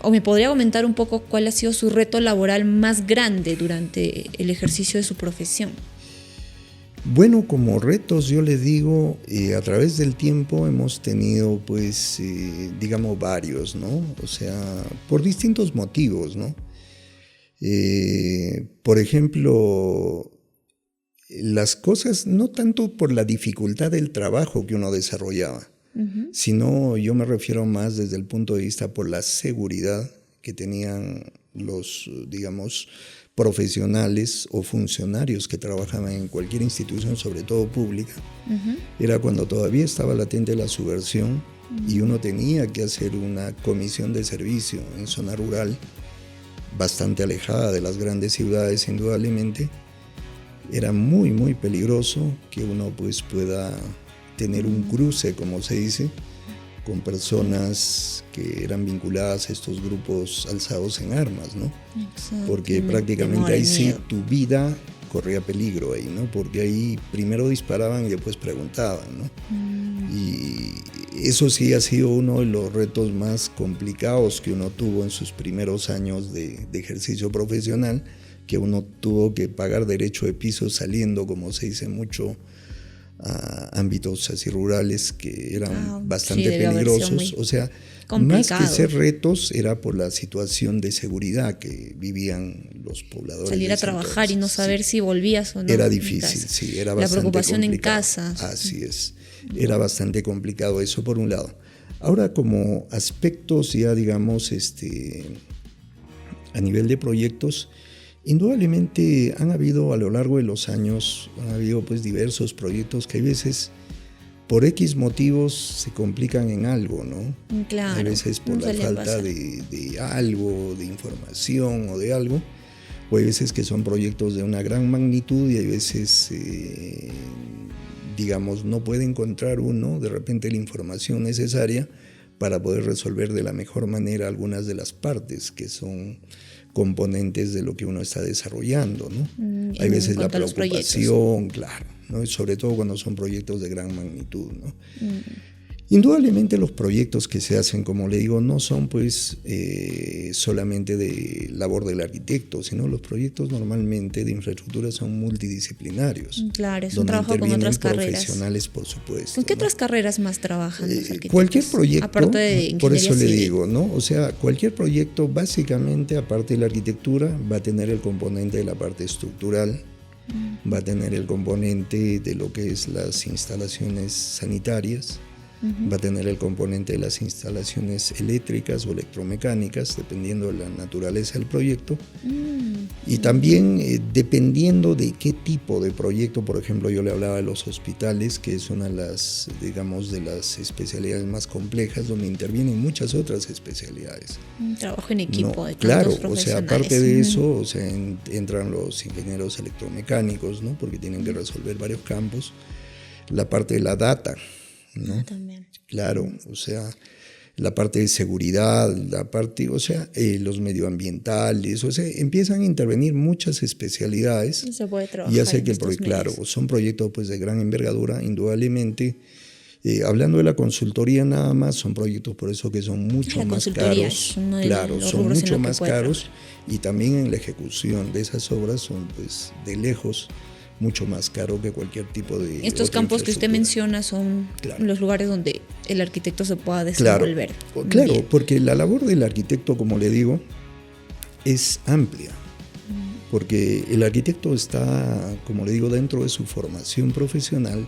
o me podría comentar un poco cuál ha sido su reto laboral más grande durante el ejercicio de su profesión. Bueno, como retos yo le digo, a través del tiempo hemos tenido pues, digamos, varios, ¿no? O sea, por distintos motivos, ¿no? Por ejemplo, las cosas no tanto por la dificultad del trabajo que uno desarrollaba, sino yo me refiero más desde el punto de vista por la seguridad que tenían los, digamos, profesionales o funcionarios que trabajaban en cualquier institución, sobre todo pública. Era cuando todavía estaba latente la subversión y uno tenía que hacer una comisión de servicio en zona rural, bastante alejada de las grandes ciudades indudablemente. Era muy, muy peligroso que uno pues pueda tener un cruce, como se dice, con personas que eran vinculadas a estos grupos alzados en armas, ¿no? Exacto. Porque prácticamente ahí sí tu vida corría peligro ahí, ¿no? Porque ahí primero disparaban y después preguntaban, ¿no? Y eso sí ha sido uno de los retos más complicados que uno tuvo en sus primeros años de ejercicio profesional, que uno tuvo que pagar derecho de piso saliendo, como se dice mucho, a ámbitos así rurales que eran bastante peligrosos. O sea, complicado. Más que ser retos era por la situación de seguridad que vivían los pobladores. Salir a trabajar y no saber si volvías o no. Era difícil, sí, era bastante complicado. La preocupación en casa. Así es, era bastante complicado eso por un lado. Ahora, como aspectos ya digamos a nivel de proyectos, indudablemente han habido a lo largo de los años, han habido pues diversos proyectos que hay veces por X motivos se complican en algo, ¿no? Claro. A veces por la falta de algo, de información o de algo, o hay veces que son proyectos de una gran magnitud y hay veces, digamos, no puede encontrar uno de repente la información necesaria para poder resolver de la mejor manera algunas de las partes que son componentes de lo que uno está desarrollando, ¿no? Hay veces la preocupación, claro, ¿no? Sobre todo cuando son proyectos de gran magnitud, ¿no? Indudablemente los proyectos que se hacen, como le digo, no son pues solamente de labor del arquitecto, sino los proyectos normalmente de infraestructura son multidisciplinarios. Claro, es un trabajo con otras carreras. Profesionales, por supuesto. ¿Con qué ¿no? otras carreras más trabajan los arquitectos? Cualquier proyecto, aparte de ingeniería por eso civil. le digo, ¿no? O sea, cualquier proyecto básicamente, aparte de la arquitectura, va a tener el componente de la parte estructural, va a tener el componente de lo que es las instalaciones sanitarias, va a tener el componente de las instalaciones eléctricas o electromecánicas, dependiendo de la naturaleza del proyecto. Y también dependiendo de qué tipo de proyecto, por ejemplo, yo le hablaba de los hospitales, que es una de las, digamos, de las especialidades más complejas, donde intervienen muchas otras especialidades. Un trabajo en equipo, ¿no? de tantos Claro, o profesionales. sea, aparte de eso, o sea, entran los ingenieros electromecánicos, ¿no? Porque tienen que resolver varios campos. La parte de la data, ¿no? También. Claro, o sea, la parte de seguridad, la parte, o sea, los medioambientales, o sea, empiezan a intervenir muchas especialidades. Se puede trabajar Y hace en que estos claro, medios. son proyectos pues de gran envergadura, indudablemente. Hablando de la consultoría nada más, son proyectos por eso que son mucho más caros. Claro, son mucho más caros y también en la ejecución de esas obras son pues de lejos mucho más caro que cualquier tipo de Estos campos que usted menciona son los lugares donde el arquitecto se pueda desenvolver. Claro, porque la labor del arquitecto, como le digo, es amplia. Porque el arquitecto está, como le digo, dentro de su formación profesional.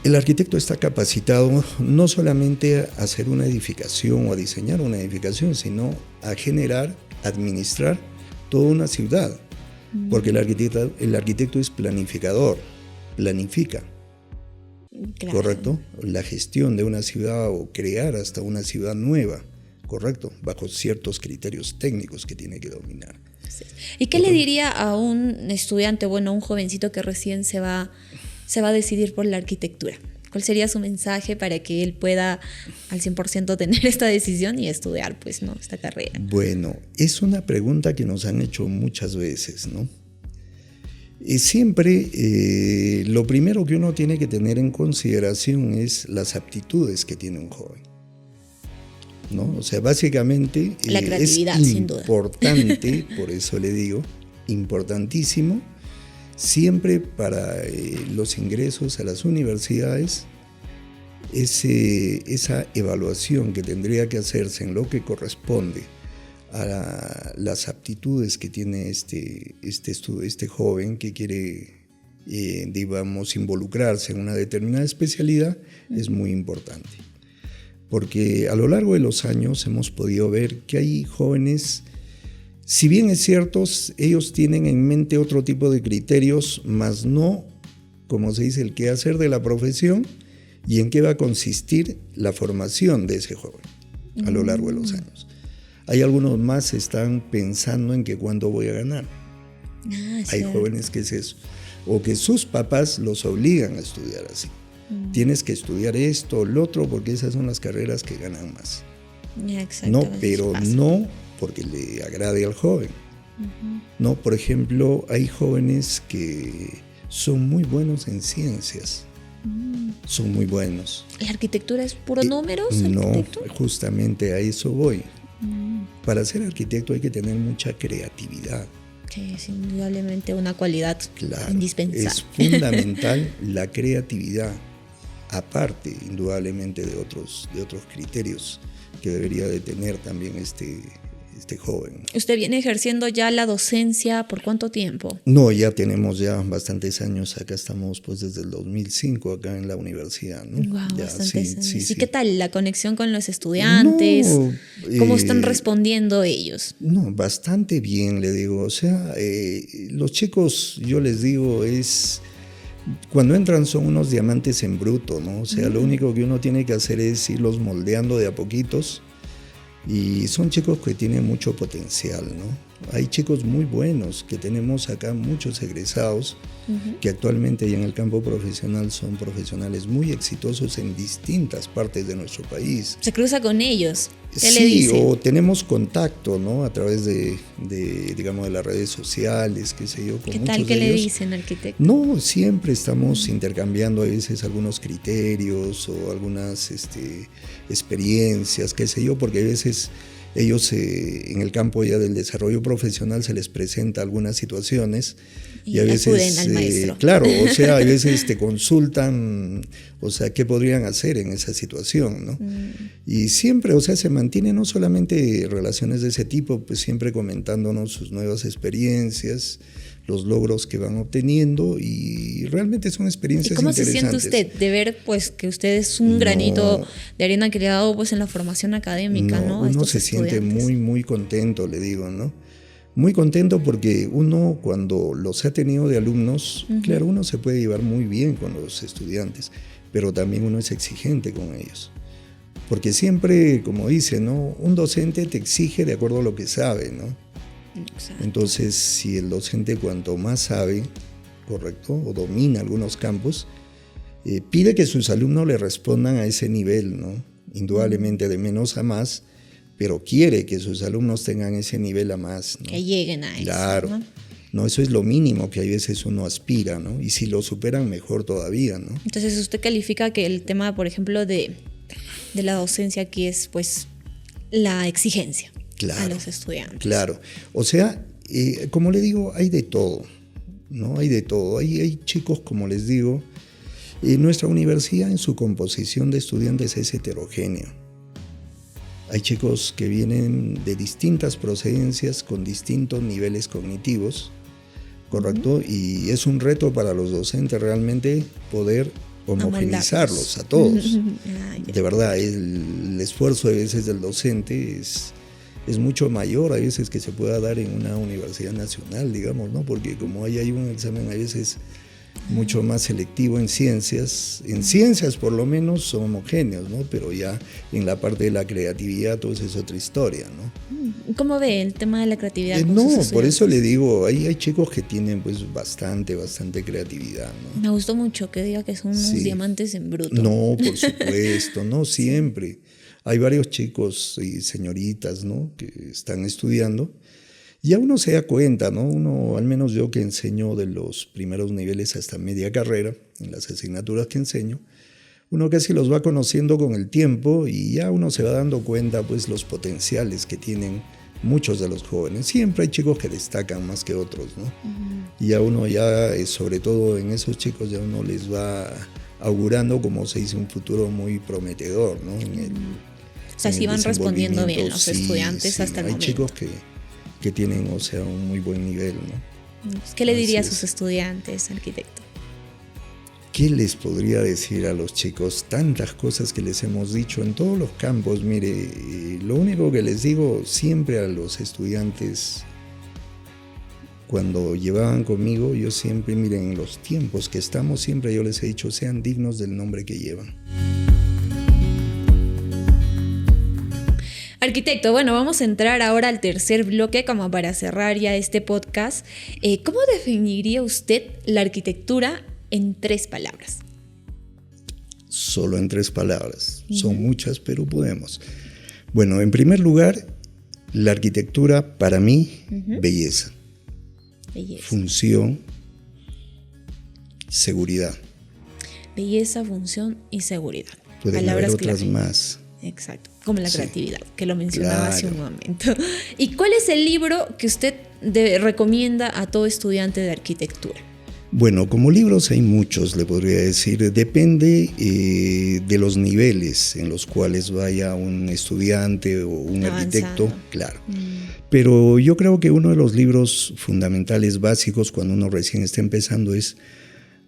El arquitecto está capacitado no solamente a hacer una edificación o a diseñar una edificación, sino a generar, administrar toda una ciudad. Porque el arquitecto es planificador, planifica, claro. ¿Correcto? La gestión de una ciudad o crear hasta una ciudad nueva, ¿correcto? Bajo ciertos criterios técnicos que tiene que dominar. Sí. ¿Y qué le diría a un estudiante, bueno, a un jovencito que recién se va a decidir por la arquitectura? ¿Cuál sería su mensaje para que él pueda al 100% tener esta decisión y estudiar, pues, ¿no? esta carrera? Bueno, es una pregunta que nos han hecho muchas veces, ¿no? Y siempre lo primero que uno tiene que tener en consideración es las aptitudes que tiene un joven, ¿no? O sea, básicamente la creatividad, es sin duda. Importante, por eso le digo, importantísimo, siempre para los ingresos a las universidades, esa evaluación que tendría que hacerse en lo que corresponde a las aptitudes que tiene este joven que quiere, digamos, involucrarse en una determinada especialidad, es muy importante. Porque a lo largo de los años hemos podido ver que hay jóvenes. Si bien es cierto, ellos tienen en mente otro tipo de criterios, más no, como se dice, el qué hacer de la profesión y en qué va a consistir la formación de ese joven a lo largo de los años. Hay algunos más que están pensando en que cuándo voy a ganar. Hay jóvenes que es eso, o que sus papás los obligan a estudiar así. Tienes que estudiar esto o lo otro porque esas son las carreras que ganan más. No, pero no porque le agrade al joven. No, por ejemplo, hay jóvenes que son muy buenos en ciencias. Son muy buenos. ¿La arquitectura es puro números? No, justamente a eso voy. Para ser arquitecto hay que tener mucha creatividad. Sí, es indudablemente una cualidad indispensable. Es fundamental la creatividad, aparte indudablemente de otros criterios que debería de tener también este joven. ¿Usted viene ejerciendo ya la docencia por cuánto tiempo? No, ya tenemos ya bastantes años. Acá estamos pues desde el 2005 acá en la universidad, ¿no? Wow, ya, bastantes años. Sí. ¿Y qué tal la conexión con los estudiantes? No, ¿cómo están respondiendo ellos? No, bastante bien, le digo. O sea, los chicos, yo les digo, Cuando entran son unos diamantes en bruto, ¿no? O sea, lo único que uno tiene que hacer es irlos moldeando de a poquitos, y son chicos que tienen mucho potencial, ¿no? Hay chicos muy buenos, que tenemos acá muchos egresados, que actualmente ya en el campo profesional son profesionales muy exitosos en distintas partes de nuestro país. Se cruza con ellos. ¿Qué le Sí, dice? o tenemos contacto, ¿no? A través digamos, de las redes sociales, qué sé yo, con ¿Qué muchos tal? ¿Qué de le ellos. dicen, arquitecto? No, siempre estamos intercambiando a veces algunos criterios o algunas experiencias, qué sé yo, porque a veces ellos en el campo ya del desarrollo profesional se les presenta algunas situaciones y a veces acuden al maestro. claro, o sea, a veces te consultan, o sea, qué podrían hacer en esa situación, ¿no? Y siempre, o sea, se mantienen no solamente relaciones de ese tipo, pues siempre comentándonos sus nuevas experiencias, los logros que van obteniendo, y realmente son experiencias ¿Y cómo se siente interesantes. usted de ver pues que usted es un granito de arena que le ha dado pues en la formación académica, ¿no? A Uno estos se siente estudiantes. muy, muy contento, le digo, ¿no? Muy contento porque uno, cuando los ha tenido de alumnos, claro, uno se puede llevar muy bien con los estudiantes, pero también uno es exigente con ellos. Porque siempre, como dice, ¿no? Un docente te exige de acuerdo a lo que sabe, ¿no? Exacto. Entonces, si el docente cuanto más sabe, correcto, o domina algunos campos, pide que sus alumnos le respondan a ese nivel, ¿no? Indudablemente de menos a más, pero quiere que sus alumnos tengan ese nivel a más, ¿no? Que lleguen a eso. Claro. ¿No? No, eso es lo mínimo que a veces uno aspira, ¿no? Y si lo superan, mejor todavía, ¿no? Entonces usted califica que el tema, por ejemplo, de la docencia aquí es pues la exigencia a los estudiantes. Claro. O sea, como le digo, hay de todo, ¿no? Hay de todo. Hay chicos, como les digo, nuestra universidad en su composición de estudiantes es heterogénea. Hay chicos que vienen de distintas procedencias con distintos niveles cognitivos, ¿correcto? Y es un reto para los docentes realmente poder homogeneizarlos a todos. De verdad, el esfuerzo a veces del docente es mucho mayor a veces que se pueda dar en una universidad nacional, digamos, ¿no? Porque como hay un examen a veces mucho más selectivo en ciencias por lo menos son homogéneos, ¿no? Pero ya en la parte de la creatividad todo eso es otra historia, ¿no? ¿Cómo ve el tema de la creatividad? Con sus No, estudiantes? por eso le digo, hay chicos que tienen pues bastante creatividad, ¿no? Me gustó mucho que diga que son unos Sí. diamantes en bruto. No, por supuesto, no siempre. Hay varios chicos y señoritas, ¿no? Que están estudiando. Ya uno se da cuenta, ¿no? Uno, al menos yo que enseño de los primeros niveles hasta media carrera, en las asignaturas que enseño, uno casi los va conociendo con el tiempo y ya uno se va dando cuenta, pues, los potenciales que tienen muchos de los jóvenes. Siempre hay chicos que destacan más que otros, ¿no? Y ya uno sobre todo en esos chicos, ya uno les va augurando, como se dice, un futuro muy prometedor, ¿no? O sea, sí van respondiendo bien los estudiantes hasta el hay momento. chicos que tienen, o sea, un muy buen nivel, ¿no? ¿Qué le diría a Así sus es. estudiantes, arquitecto? ¿Qué les podría decir a los chicos? Tantas cosas que les hemos dicho en todos los campos. Mire, lo único que les digo siempre a los estudiantes, cuando llevaban conmigo, yo siempre, miren, en los tiempos que estamos, siempre yo les he dicho, sean dignos del nombre que llevan. Arquitecto, bueno, vamos a entrar ahora al tercer bloque como para cerrar ya este podcast. ¿Cómo definiría usted la arquitectura en 3 palabras? Solo en 3 palabras. Son muchas, pero podemos. Bueno, en primer lugar, la arquitectura para mí, belleza. Belleza. Función, seguridad. Belleza, función y seguridad. Pueden haber Palabras otras clave. más. Exacto, como la Sí. creatividad, que lo mencionaba hace un Claro. momento. ¿Y cuál es el libro que usted recomienda a todo estudiante de arquitectura? Bueno, como libros hay muchos, le podría decir. Depende de los niveles en los cuales vaya un estudiante o un Avanzando. arquitecto, claro. Pero yo creo que uno de los libros fundamentales, básicos, cuando uno recién está empezando, es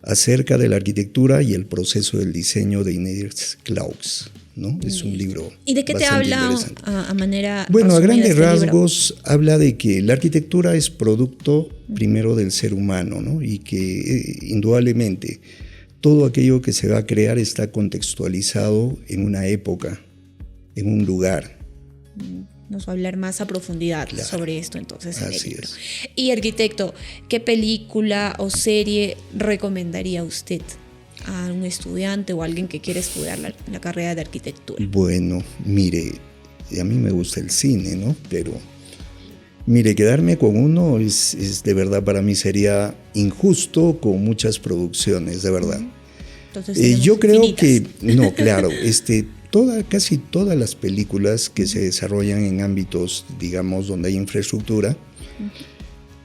acerca de la arquitectura y el proceso del diseño de Inés Claux. ¿no? Es un libro ¿Y de qué te bastante habla interesante. a manera Bueno, a resumida grandes este libro? rasgos habla de que la arquitectura es producto primero del ser humano, ¿no? Y que indudablemente todo aquello que se va a crear está contextualizado en una época, en un lugar. Nos va a hablar más a profundidad Claro. sobre esto entonces en el Así libro. es. Y arquitecto, ¿qué película o serie recomendaría usted a un estudiante o a alguien que quiere estudiar la carrera de arquitectura? Bueno, mire, a mí me gusta el cine, ¿no? Pero, mire, quedarme con uno es de verdad, para mí sería injusto con muchas producciones, de verdad. Entonces, Yo creo infinitas. que, no, claro, casi todas las películas que se desarrollan en ámbitos, digamos, donde hay infraestructura,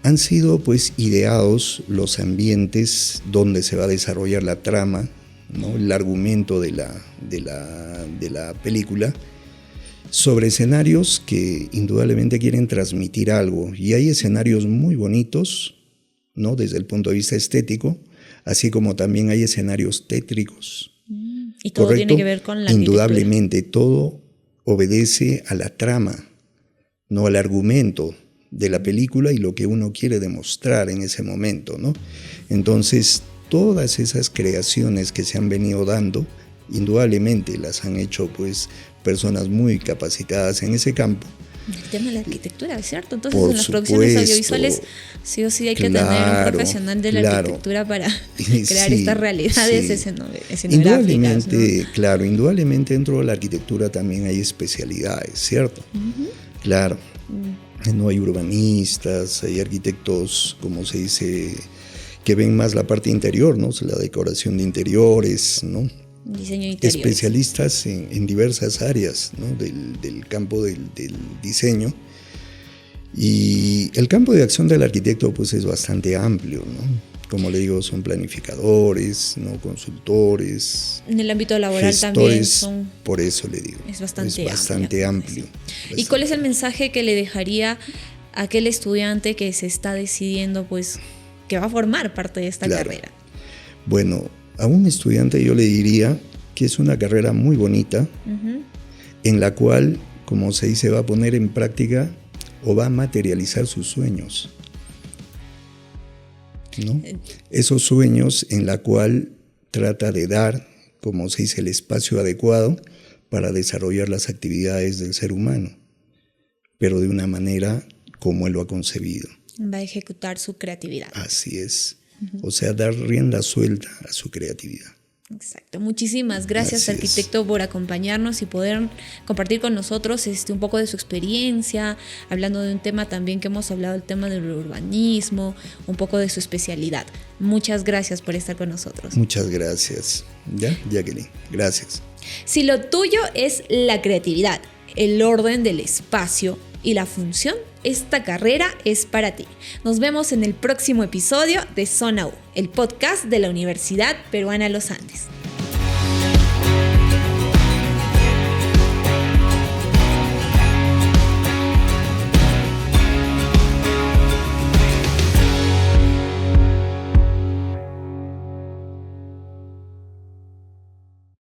han sido pues ideados los ambientes donde se va a desarrollar la trama, ¿no? El argumento de la película, sobre escenarios que indudablemente quieren transmitir algo. Y hay escenarios muy bonitos, ¿no? Desde el punto de vista estético, así como también hay escenarios tétricos. Y todo ¿Correcto? tiene que ver con la arquitectura. Indudablemente, todo obedece a la trama, no al argumento de la película y lo que uno quiere demostrar en ese momento, ¿no? Entonces, todas esas creaciones que se han venido dando, indudablemente las han hecho pues personas muy capacitadas en ese campo. El tema de la arquitectura, ¿cierto? Entonces, Por en las producciones supuesto. audiovisuales sí o sí hay que tener un Claro, profesional de la claro. arquitectura para Sí, crear estas realidades sí. escenográficas, Indudablemente, ¿no? claro, indudablemente dentro de la arquitectura también hay especialidades, ¿cierto? Claro. No hay urbanistas, hay arquitectos, como se dice, que ven más la parte interior, ¿no? La decoración de interiores, ¿no? Diseño de interiores. Especialistas en diversas áreas, ¿no? del campo del diseño. Y el campo de acción del arquitecto pues es bastante amplio, ¿no? Como le digo, son planificadores, ¿no? Consultores, En el ámbito laboral gestores, también son... por eso le digo. Es bastante amplio. ¿Y cuál es el mensaje que le dejaría a aquel estudiante que se está decidiendo, pues, que va a formar parte de esta carrera? Bueno, a un estudiante yo le diría que es una carrera muy bonita, en la cual, como se dice, va a poner en práctica o va a materializar sus sueños, ¿no? Esos sueños en la cual trata de dar, como se dice, el espacio adecuado para desarrollar las actividades del ser humano, pero de una manera como él lo ha concebido. Va a ejecutar su creatividad. Así es. O sea, dar rienda suelta a su creatividad. Exacto. Muchísimas gracias, Así arquitecto, por acompañarnos y poder compartir con nosotros un poco de su experiencia, hablando de un tema también que hemos hablado, el tema del urbanismo, un poco de su especialidad. Muchas gracias por estar con nosotros. Muchas gracias. ¿Ya, Jacqueline? Gracias. Si lo tuyo es la creatividad, el orden del espacio y la función, esta carrera es para ti. Nos vemos en el próximo episodio de Zona U, el podcast de la Universidad Peruana Los Andes.